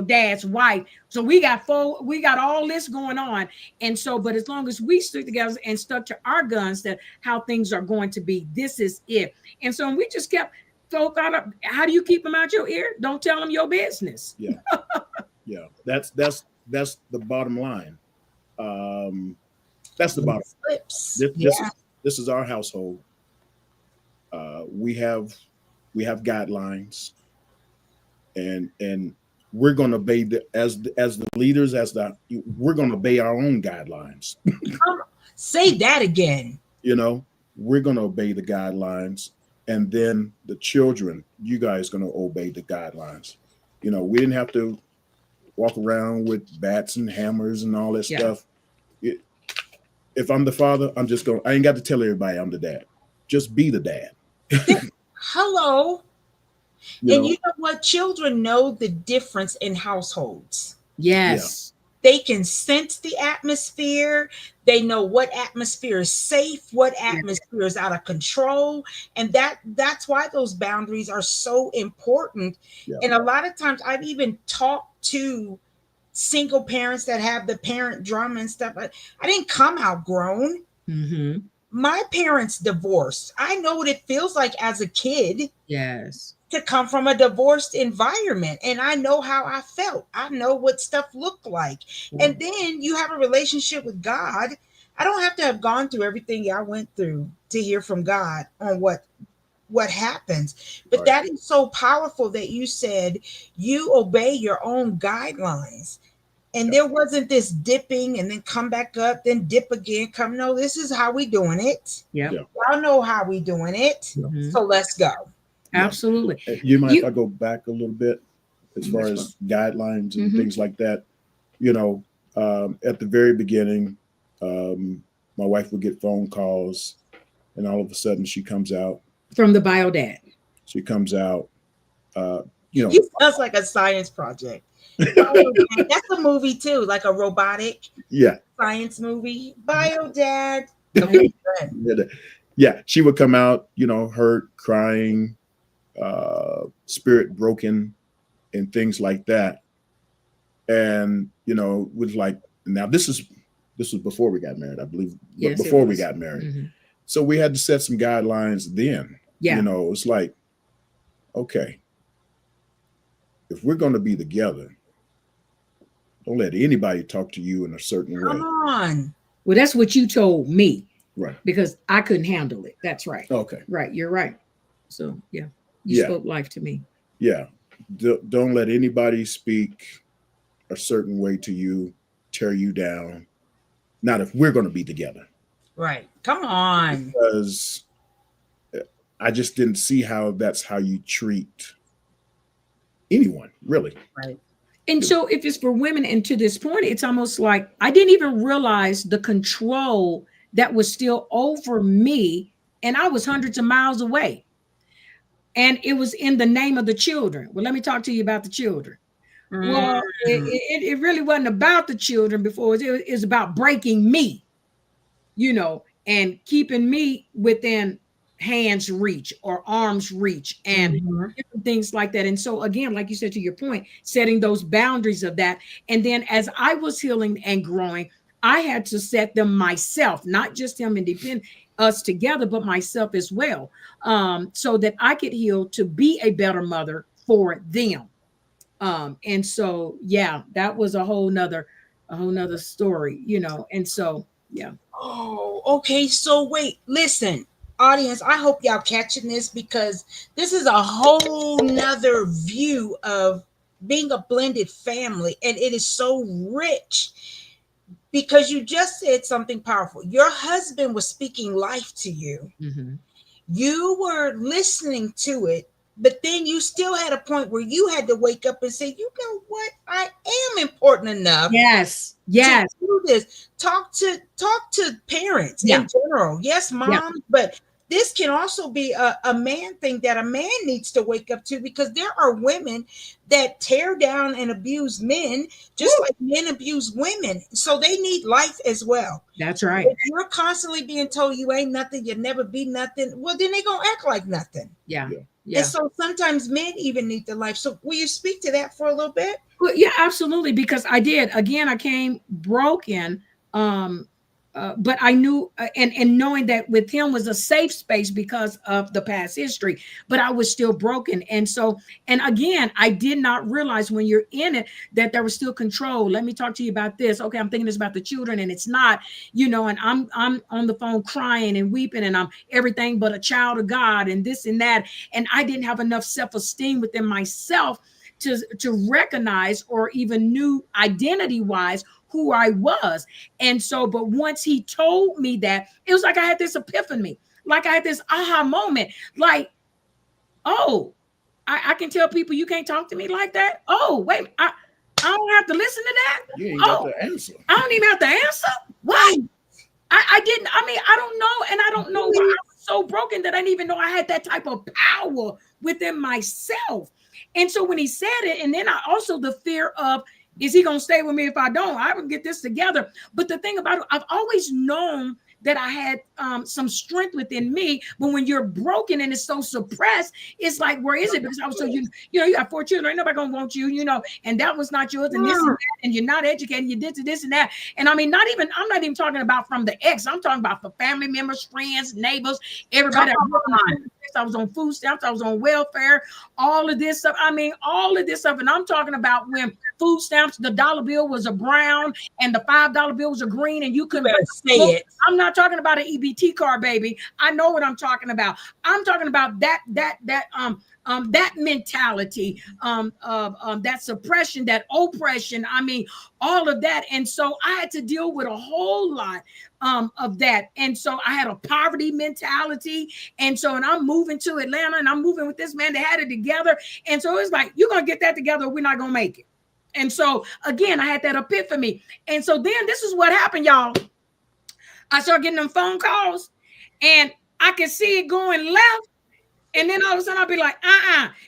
dad's wife. So we got all this going on. And so, but as long as we stick together and stuck to our guns, that how things are going to be, this is it. And so we just kept folk out of, how do you keep them out your ear? Don't tell them your business. Yeah. Yeah. That's the bottom line. That's the bottom. This is our household. We have guidelines, and we're going to obey as the leaders, we're going to obey our own guidelines. Say that again. You know, we're going to obey the guidelines, and then the children, you guys going to obey the guidelines. You know, we didn't have to walk around with bats and hammers and all that stuff. If I'm the father, I ain't got to tell everybody I'm the dad. Just be the dad. Hello. And you know what? Children know the difference in households. Yes. They can sense the atmosphere. They know what atmosphere is safe, what atmosphere is out of control. And that's why those boundaries are so important. Yeah. And a lot of times I've even talked to single parents that have the parent drama and stuff. I didn't come out grown. Mm-hmm. My parents divorced. I know what it feels like as a kid. Yes. To come from a divorced environment. And I know how I felt. I know what stuff looked like. Yeah. And then you have a relationship with God. I don't have to have gone through everything I went through to hear from God on what happens. But that is so powerful that you said you obey your own guidelines. And there wasn't this dipping and then come back up, then dip again. No, this is how we doing it. Yeah. Y'all know how we doing it. Mm-hmm. So let's go. Absolutely. You mind if I go back a little bit as far as guidelines and things like that? You know, at the very beginning, my wife would get phone calls, and all of a sudden she comes out. From the bio dad. She comes out, It sounds like a science project. That's a movie too, like a robotic science movie. Bio dad. Yeah, she would come out, hurt, crying, spirit broken, and things like that. And was like, now this was before we got married, I believe. Yes, before we got married. Mm-hmm. So we had to set some guidelines then. Yeah. It's like, okay, if we're going to be together, don't let anybody talk to you in a certain way. Come on. Well, that's what you told me. Right. Because I couldn't handle it. That's right. Okay. Right. You're right. So, yeah. You spoke life to me. Yeah. Don't let anybody speak a certain way to you, tear you down. Not if we're going to be together. Right. Come on. Because I just didn't see how that's how you treat anyone, really. Right. And so if it's for women, and to this point, it's almost like I didn't even realize the control that was still over me, and I was hundreds of miles away. And it was in the name of the children. Well, let me talk to you about the children. Mm-hmm. Well, it really wasn't about the children before. It was about breaking me, and keeping me within hands reach or arms reach and different things like that. And so again, like you said, to your point, setting those boundaries of that. And then as I was healing and growing, I had to set them myself, not just him and depend us together, but myself as well, so that I could heal to be a better mother for them. And so, that was a whole nother story, and so, yeah. Oh, okay. So wait, listen, audience, I hope y'all catching this, because this is a whole nother view of being a blended family. And it is so rich, because you just said something powerful. Your husband was speaking life to you. Mm-hmm. You were listening to it, but then you still had a point where you had to wake up and say, you know what? I am important enough. Yes. To do this. Talk to parents in general. Yes, moms, but this can also be a man thing that a man needs to wake up to, because there are women that tear down and abuse men just like men abuse women. So they need life as well. That's right. If you're constantly being told you ain't nothing, you'll never be nothing, well, then they're going to act like nothing. Yeah. And so sometimes men even need the life. So will you speak to that for a little bit? Well, yeah, absolutely. Because I did. Again, I came broken. But I knew, and knowing that with him was a safe space because of the past history, but I was still broken. And so, and again, I did not realize when you're in it that there was still control. Let me talk to you about this. Okay, I'm thinking this about the children, and it's not, and I'm on the phone crying and weeping, and I'm everything but a child of God and this and that. And I didn't have enough self-esteem within myself to recognize or even knew identity wise who I was. And so, but once he told me that, it was like I had this epiphany, like I had this aha moment, like, oh, I can tell people you can't talk to me like that. Oh, wait, I don't have to listen to that. You ain't got the answer. I don't even have to answer. What? I didn't. I mean, I don't know, and I don't know why I was so broken that I didn't even know I had that type of power within myself. And so when he said it, and then I also the fear of, is he gonna stay with me if I don't? I would get this together. But the thing about it, I've always known that I had some strength within me, but when you're broken and it's so suppressed, it's like, where is it? Because I was so you have 4 children, ain't nobody gonna want you, and that was not yours, and this and that, and you're not educated, you did to this and that. And I mean, I'm not even talking about from the ex, I'm talking about for family members, friends, neighbors, everybody. I was on food stamps, I was on welfare, all of this stuff. I mean, all of this stuff. And I'm talking about when food stamps, the dollar bill was a brown and the $5 bill was a green, and you couldn't say it. I'm not talking about an EBT card, baby. I know what I'm talking about. I'm talking about that mentality, that suppression, that oppression. I mean, all of that. And so I had to deal with a whole lot of that. And so I had a poverty mentality. And I'm moving to Atlanta, and I'm moving with this man that had it together. And so it's like, you're going to get that together, or we're not going to make it. And so again, I had that epiphany. And so then this is what happened, y'all. I started getting them phone calls, and I could see it going left. And then all of a sudden I'll be like,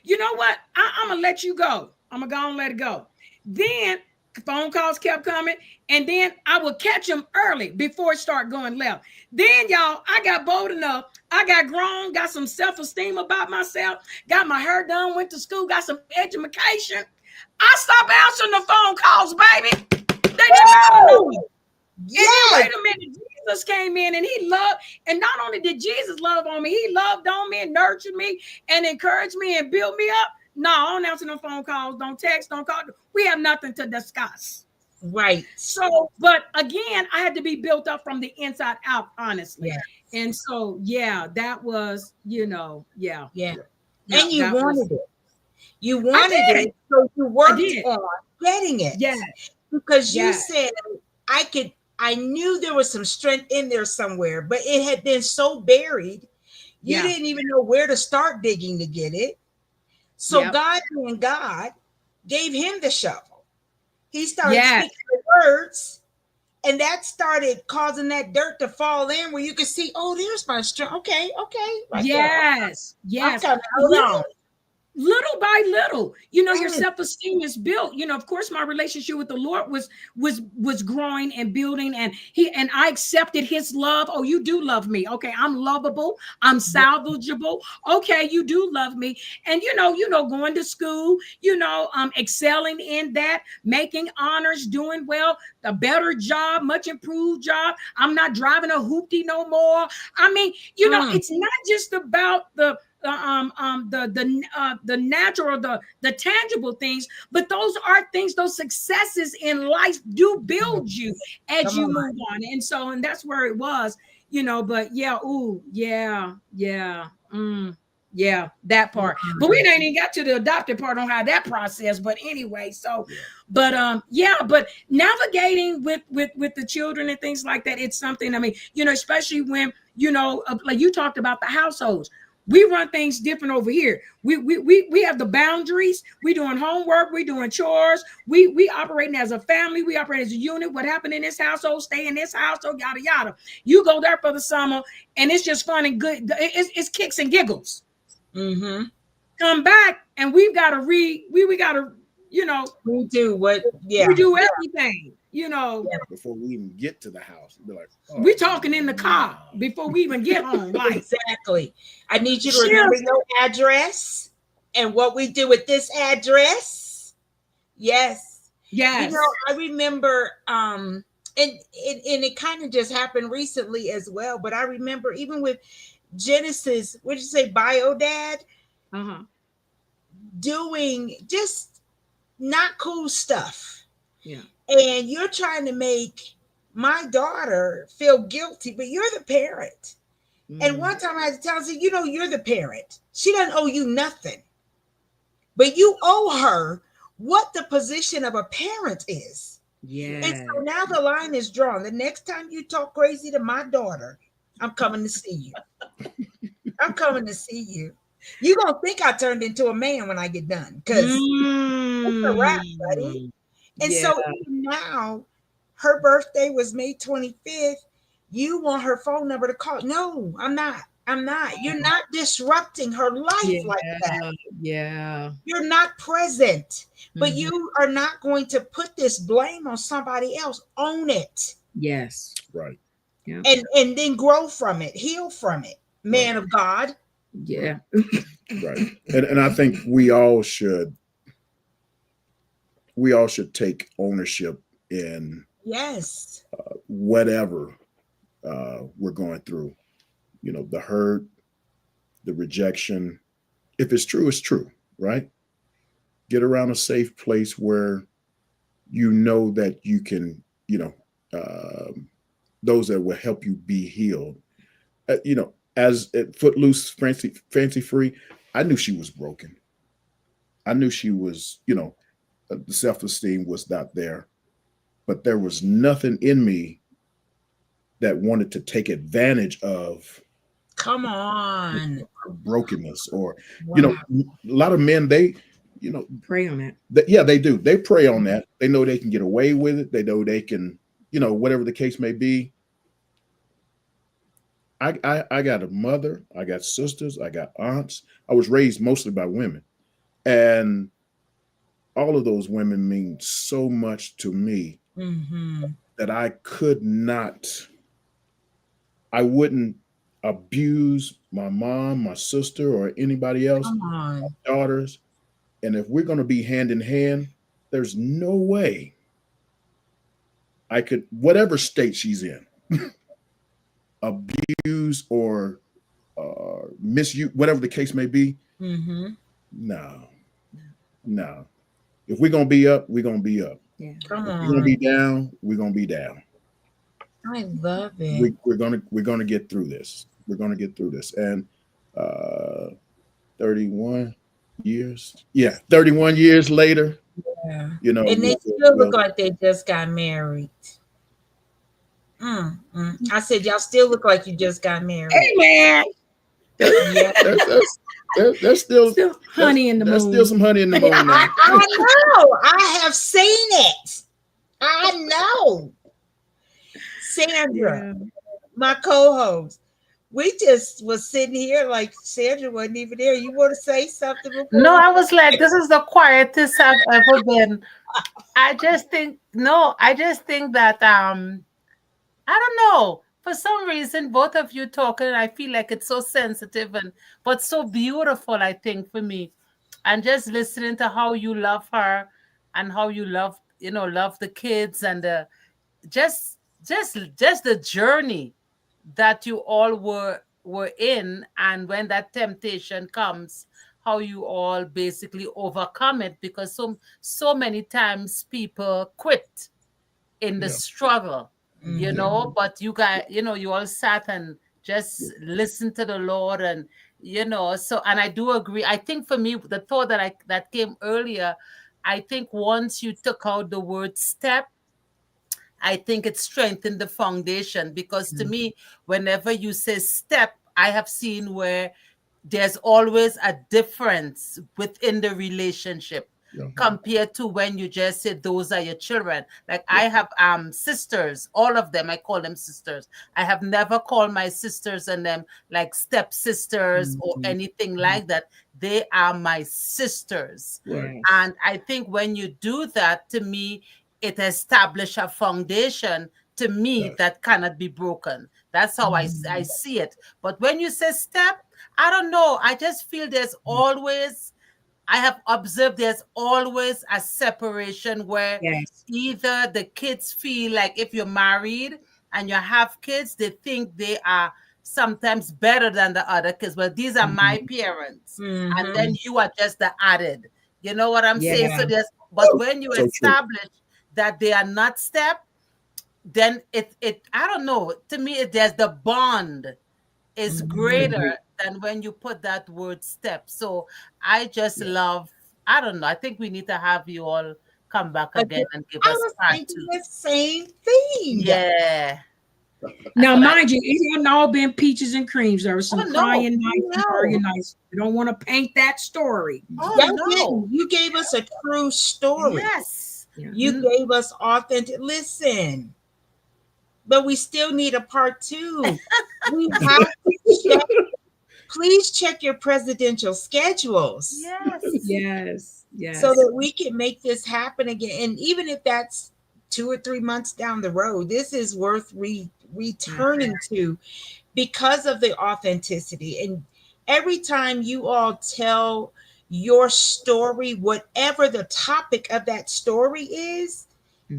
you know what? I'm going to let you go. I'm going to go and let it go. Then phone calls kept coming, and then I would catch them early before it started going left. Then, y'all, I got bold enough. I got grown, got some self-esteem about myself, got my hair done, went to school, got some education. I stopped answering the phone calls, baby. They didn't matter to me. Yeah. Wait a minute. Jesus came in, and he loved, and not only did Jesus love on me, he loved on me and nurtured me and encouraged me and built me up. No, I don't answer no phone calls, don't text, don't call. We have nothing to discuss. Right. So, but again, I had to be built up from the inside out, honestly. Yes. And so, yeah, that was, yeah. And you wanted it. You wanted it, so you worked on getting it. Yeah. Because you said, I knew there was some strength in there somewhere, but it had been so buried, you didn't even know where to start digging to get it. So God, being God, gave him the shovel. He started speaking the words, and that started causing that dirt to fall in where you could see, oh, there's my strength. Okay. Right yes. Hold on. Little by little, your self-esteem is built. Of course, my relationship with the Lord was growing and building, and I accepted his love. Oh, you do love me. Okay, I'm lovable. I'm salvageable. Okay, you do love me. And going to school, excelling in that, making honors, doing well, a better job, much improved job. I'm not driving a hoopty no more. I mean, it's not just about the natural, the tangible things, but those are things, those successes in life do build you as you move on. And that's where it was, but that part. But we ain't even got to the adopted part on how that process. But anyway, but navigating with the children and things like that, it's something, I mean, especially when, like you talked about the households. We run things different over here. We have the boundaries. We doing homework. We doing chores. We operating as a family. We operate as a unit. What happened in this household, stay in this household, yada, yada. You go there for the summer, and it's just fun and good. It's kicks and giggles. Mm-hmm. Come back, and we got to we got to, we do we do everything. Before we even get to the house, be like, we talking in the car before we even get home. Like, exactly. I need you to remember your address and what we do with this address. Yes. I remember, and it kind of just happened recently as well. But I remember even with Genesis, what'd you say, Bio Dad? Doing just not cool stuff. Yeah. And you're trying to make my daughter feel guilty, but you're the parent. And one time I had to tell her, you're the parent. She doesn't owe you nothing, but you owe her what the position of a parent is. Yeah. And so now the line is drawn. The next time you talk crazy to my daughter, I'm coming to see you. I'm coming to see you. You're going to think I turned into a man when I get done, because it's a wrap, buddy. And so now her birthday was May 25th. You want her phone number to call? No, I'm not. I'm not. You're not disrupting her life like that. Yeah. You're not present, but you are not going to put this blame on somebody else. Own it. Yes. Right. Yeah. And then grow from it, heal from it, man of God. Yeah. Right. And I think we all should take ownership in Yes. whatever we're going through. You know, the hurt, the rejection. If it's true, it's true, right? Get around a safe place where you know that you can, those that will help you be healed. As Footloose, Fancy Free, I knew she was broken. I knew she was, the self-esteem was not there, but there was nothing in me that wanted to take advantage of. Come on. Her brokenness, or a lot of men, they pray on it. They do. They prey on that. They know they can get away with it. They know they can, whatever the case may be. I got a mother, I got sisters, I got aunts. I was raised mostly by women, and all of those women mean so much to me that I wouldn't abuse my mom, my sister, or anybody else, my daughters. And if we're going to be hand in hand, there's no way I could, whatever state she's in, abuse or misuse, whatever the case may be. No. If we're going to be up, we're going to be up. Yeah. Come on. If we're going to be down, we're going to be down. I love it. We're going to get through this. We're going to get through this. And 31 years. Yeah. 31 years later. Yeah. And they still look like they just got married. I said, y'all still look like you just got married. Hey, man. Yeah. There's still honey in the moon. There's still some honey in the moon. I know. I have seen it. I know. Sandra, my co-host, we just was sitting here like Sandra wasn't even there. You want to say something before? No, I was like, this is the quietest I've ever been. I just think that I don't know. For some reason, both of you talking, I feel like it's so sensitive but so beautiful, I think, for me. And just listening to how you love her and how you love the kids, and just the journey that you all were in, and when that temptation comes, how you all basically overcome it, because so many times people quit in the struggle. But you guys, you all sat and just listened to the Lord, and so, and I do agree. I think for me, the thought that came earlier, I think once you took out the word step, I think it strengthened the foundation, because to me, whenever you say step, I have seen where there's always a difference within the relationship. Compared to when you just say those are your children. Like I have sisters, all of them, I call them sisters. I have never called my sisters and them like step sisters or anything like that. They are my sisters. Right. And I think when you do that, to me, it establishes a foundation to me that cannot be broken. That's how I see it. But when you say step, I don't know. I just feel there's always, I have observed there's always a separation where either the kids feel like if you're married and you have kids, they think they are sometimes better than the other kids. Well, these are my parents. And then you are just the added. You know what I'm saying? So but when you establish that they are not step, then it I don't know. To me, there's the bond is greater than when you put that word step. So I just love I don't know. I think we need to have you all come back again and give I us was part thinking 2. the same thing. Yeah. Now, That's what I- mind you, it hadn't all been peaches and creams. There was some Oh, no. crying nights and No. arguing nights. You don't want to paint that story. Oh, Y'all no. didn't. You gave us a true story. Yes. You gave us authentic. Listen, but we still need a part 2. We have to check. Please check your presidential schedules. Yes. Yes, yes. So that we can make this happen again. And even if that's 2 or 3 months down the road, this is worth returning to because of the authenticity. And every time you all tell your story, whatever the topic of that story is,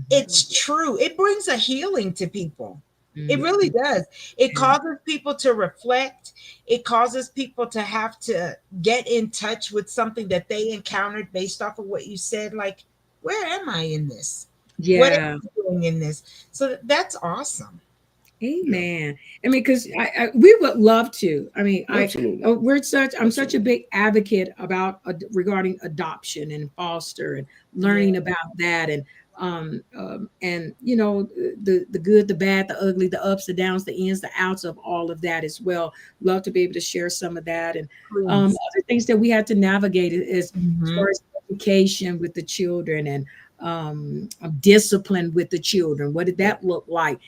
it's true. It brings a healing to people. It really does. It causes people to reflect. It causes people to have to get in touch with something that they encountered based off of what you said. Like, where am I in this? What am I doing in this? So that's awesome. Amen. I mean, because we would love to. I mean, Absolutely. I'm such a big advocate about regarding adoption and foster and learning about that and you know, the good, the bad, the ugly, the ups, the downs, the ins, the outs of all of that as well. Love to be able to share some of that and other things that we had to navigate as far as education with the children and discipline with the children. What did that look like?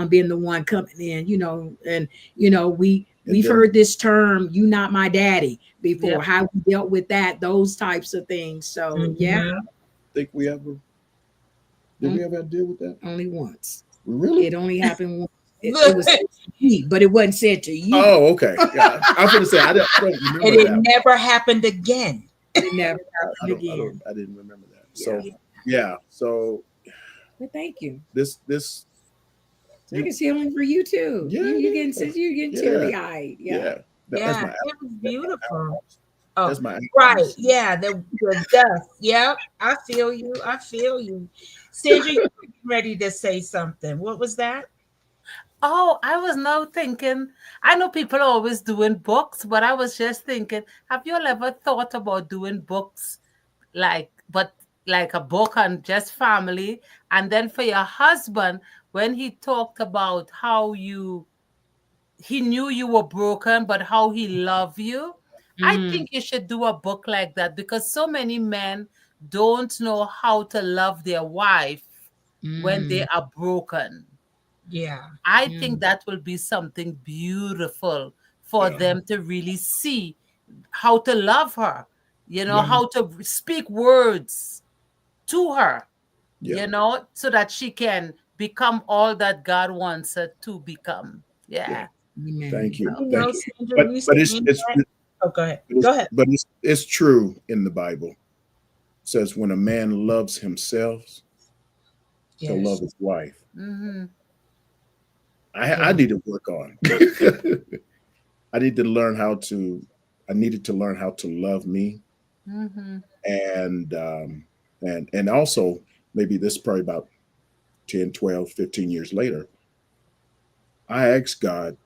Being the one coming in, you know, and you know, we've heard this term, "you not my daddy," before. How we dealt with that, those types of things. So Think we ever did we ever deal with that? Only once. Really? It only happened once. It was said to me, but it wasn't said to you. Oh, okay. Yeah. I was going to say I don't remember and it that. never happened again. It never happened again. I didn't remember that. So so but thank you. This It's healing for you too. Yeah, you getting teary eyed. It was beautiful. Oh, that's my right. Yeah, the dust. Yep. I feel you. Sandra, you're ready to say something. What was that? Oh, I was now thinking, I know people are always doing books, but I was just thinking, have you all ever thought about doing books like a book on just family? And then for your husband, when he talked about how he knew you were broken, but how he loved you. I think you should do a book like that because so many men don't know how to love their wife when they are broken. Yeah. I think that will be something beautiful for them to really see how to love her, you know, how to speak words to her, you know, so that she can become all that God wants her to become. Yeah. Thank you. Sandra, But it's oh, go ahead. Go ahead. But it's true in the Bible. It says when a man loves himself, he'll love his wife. I need to work on. I needed to learn how to love me. And also maybe this is probably about 10, 12, 15 years later, I asked God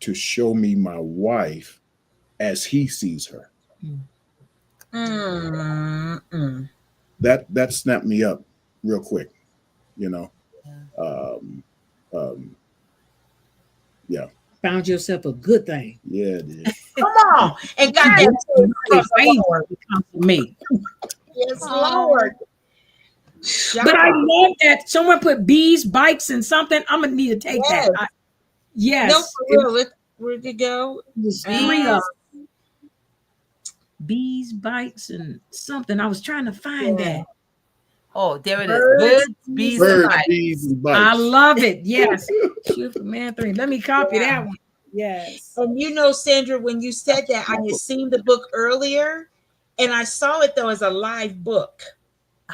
to show me my wife as he sees her. That snapped me up real quick, you know. Found yourself a good thing. Yeah, it did. Come on. And God comes to me. Yes, Lord. But I love that someone put bees, bikes, and something. I'm gonna need to take that. Yes. No, for real. Where'd you go? There's 3 of them. Bees, bikes, and something. I was trying to find that. Oh, there it is. Birds, bees, and bikes. I love it. Yes. Shoot for man 3. Let me copy that one. Yes. And you know, Sandra, when you said that, I had seen the book earlier, and I saw it though as a live book.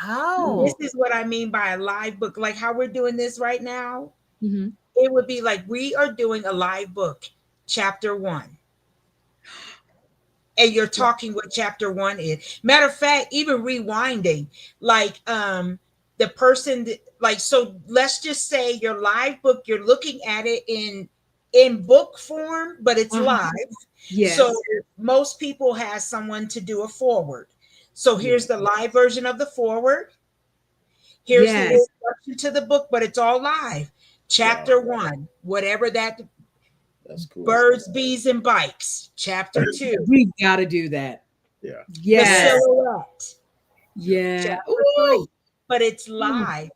Oh. This is what I mean by a live book, like how we're doing this right now. It would be like we are doing a live book, chapter 1. And you're talking what chapter 1 is. Matter of fact, even rewinding, like the person that, like, so let's just say your live book, you're looking at it in book form, but it's live. Yes. So most people have someone to do a forward. So here's the live version of the foreword. Here's the introduction to the book, but it's all live. Chapter 1, whatever that. That's cool. Birds, bees, and bikes. Chapter 2. We got to do that. Yeah. The silhouette. Yeah. Chapter 3. But it's live.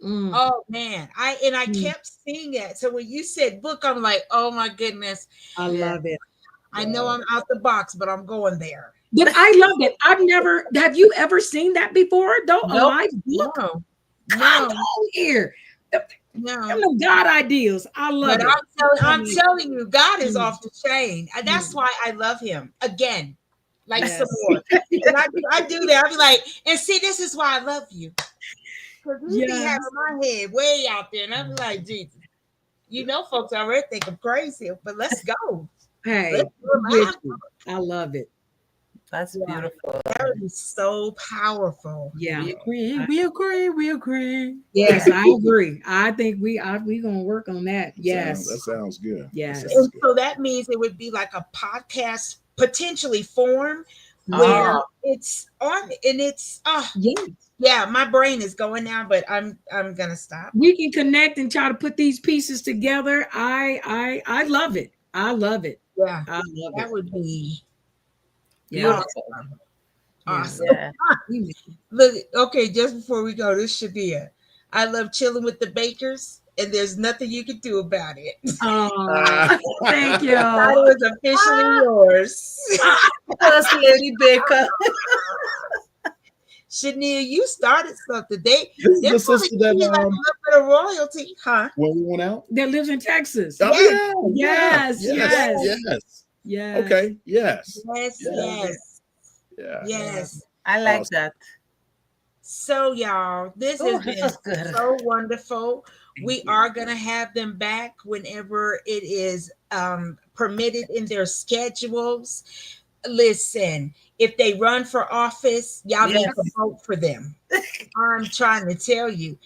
Oh man, I kept seeing it. So when you said book, I'm like, oh my goodness, I love it. I know I'm out the box, but I'm going there. But I love it. Have you ever seen that before? Though a live book? No. Come on here. No. God ideals. I love it. I'm telling you, God is off the chain. And that's why I love him. Again, like some more. And I do that. I'll be like, and see, this is why I love you. Because we be having my head way out there. And I'm like, Jesus, you know, folks already think I'm crazy, but let's go. Hey, I love it. That's beautiful. That is so powerful. Yeah. We agree. Yes, I agree. I think we gonna work on that. Yes. That sounds good. Yes. And so that means it would be like a podcast potentially form where it's on and it's yeah, my brain is going now, but I'm gonna stop. We can connect and try to put these pieces together. I love it. I love it. Yeah, I love that it. would be Awesome. Yeah. Look, okay, just before we go, this should be I love chilling with the Bakers, and there's nothing you can do about it. Thank you. That was officially yours. Yes, Lady Baker. Shania, you started something. They the sister that a little bit of royalty, huh? When we went out, that lives in Texas. Oh, Yes. Okay. Yes. Yes. I like that. So, y'all, this has been so wonderful. We are going to have them back whenever it is permitted in their schedules. Listen, if they run for office, y'all need to vote for them. I'm trying to tell you.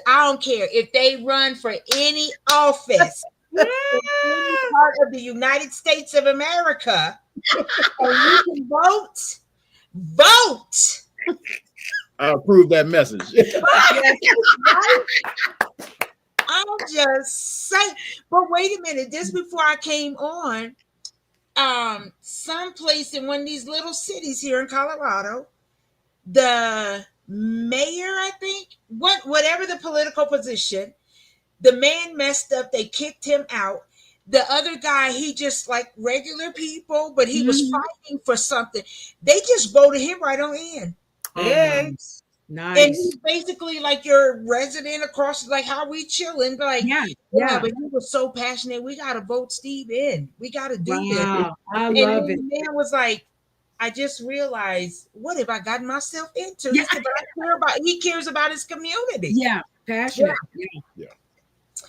I don't care. If they run for any office in any part of the United States of America, and you can vote. I approve that message. I'm just saying. But wait a minute. Just before I came on, someplace in one of these little cities here in Colorado, the mayor, I think, whatever the political position, the man messed up. They kicked him out. The other guy, he just like regular people, but he was fighting for something. They just voted him right on in. Nice. And he's basically like your resident across, like how we chilling. Like, but he was so passionate. We got to vote Steve in. We got to do this. I love it. The man was like, I just realized, what have I gotten myself into? He cares about his community. Yeah, passionate.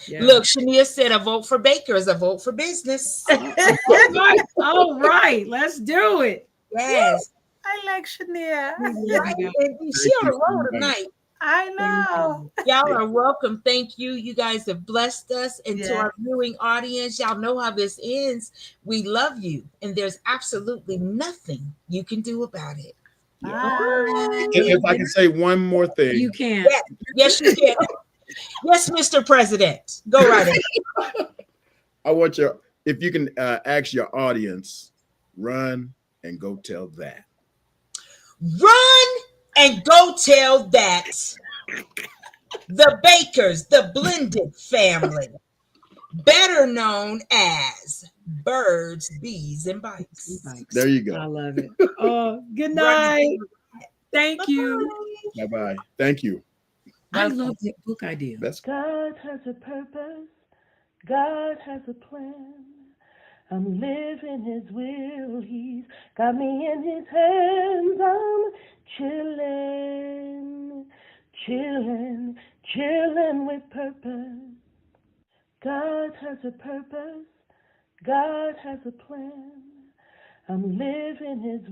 Yeah. Look, Shania said a vote for Baker is a vote for business. All right, let's do it. Yes. I like Shania. She on the road tonight. I know. Y'all are welcome. Thank you. You guys have blessed us. And to our viewing audience, y'all know how this ends. We love you. And there's absolutely nothing you can do about it. If I can say one more thing. You can. Yes, you can. Yes, Mr. President. Go right ahead. I want if you can ask your audience, run and go tell that. Run and go tell that. The Bakers, the blended family, better known as Birds, Bees, and Bikes. There you go. I love it. Oh, good night. Thank you. Bye-bye. Thank you. I love that book idea. God has a purpose. God has a plan. I'm living his will. He's got me in his hands. I'm chilling with purpose. God has a purpose. God has a plan. I'm living his will.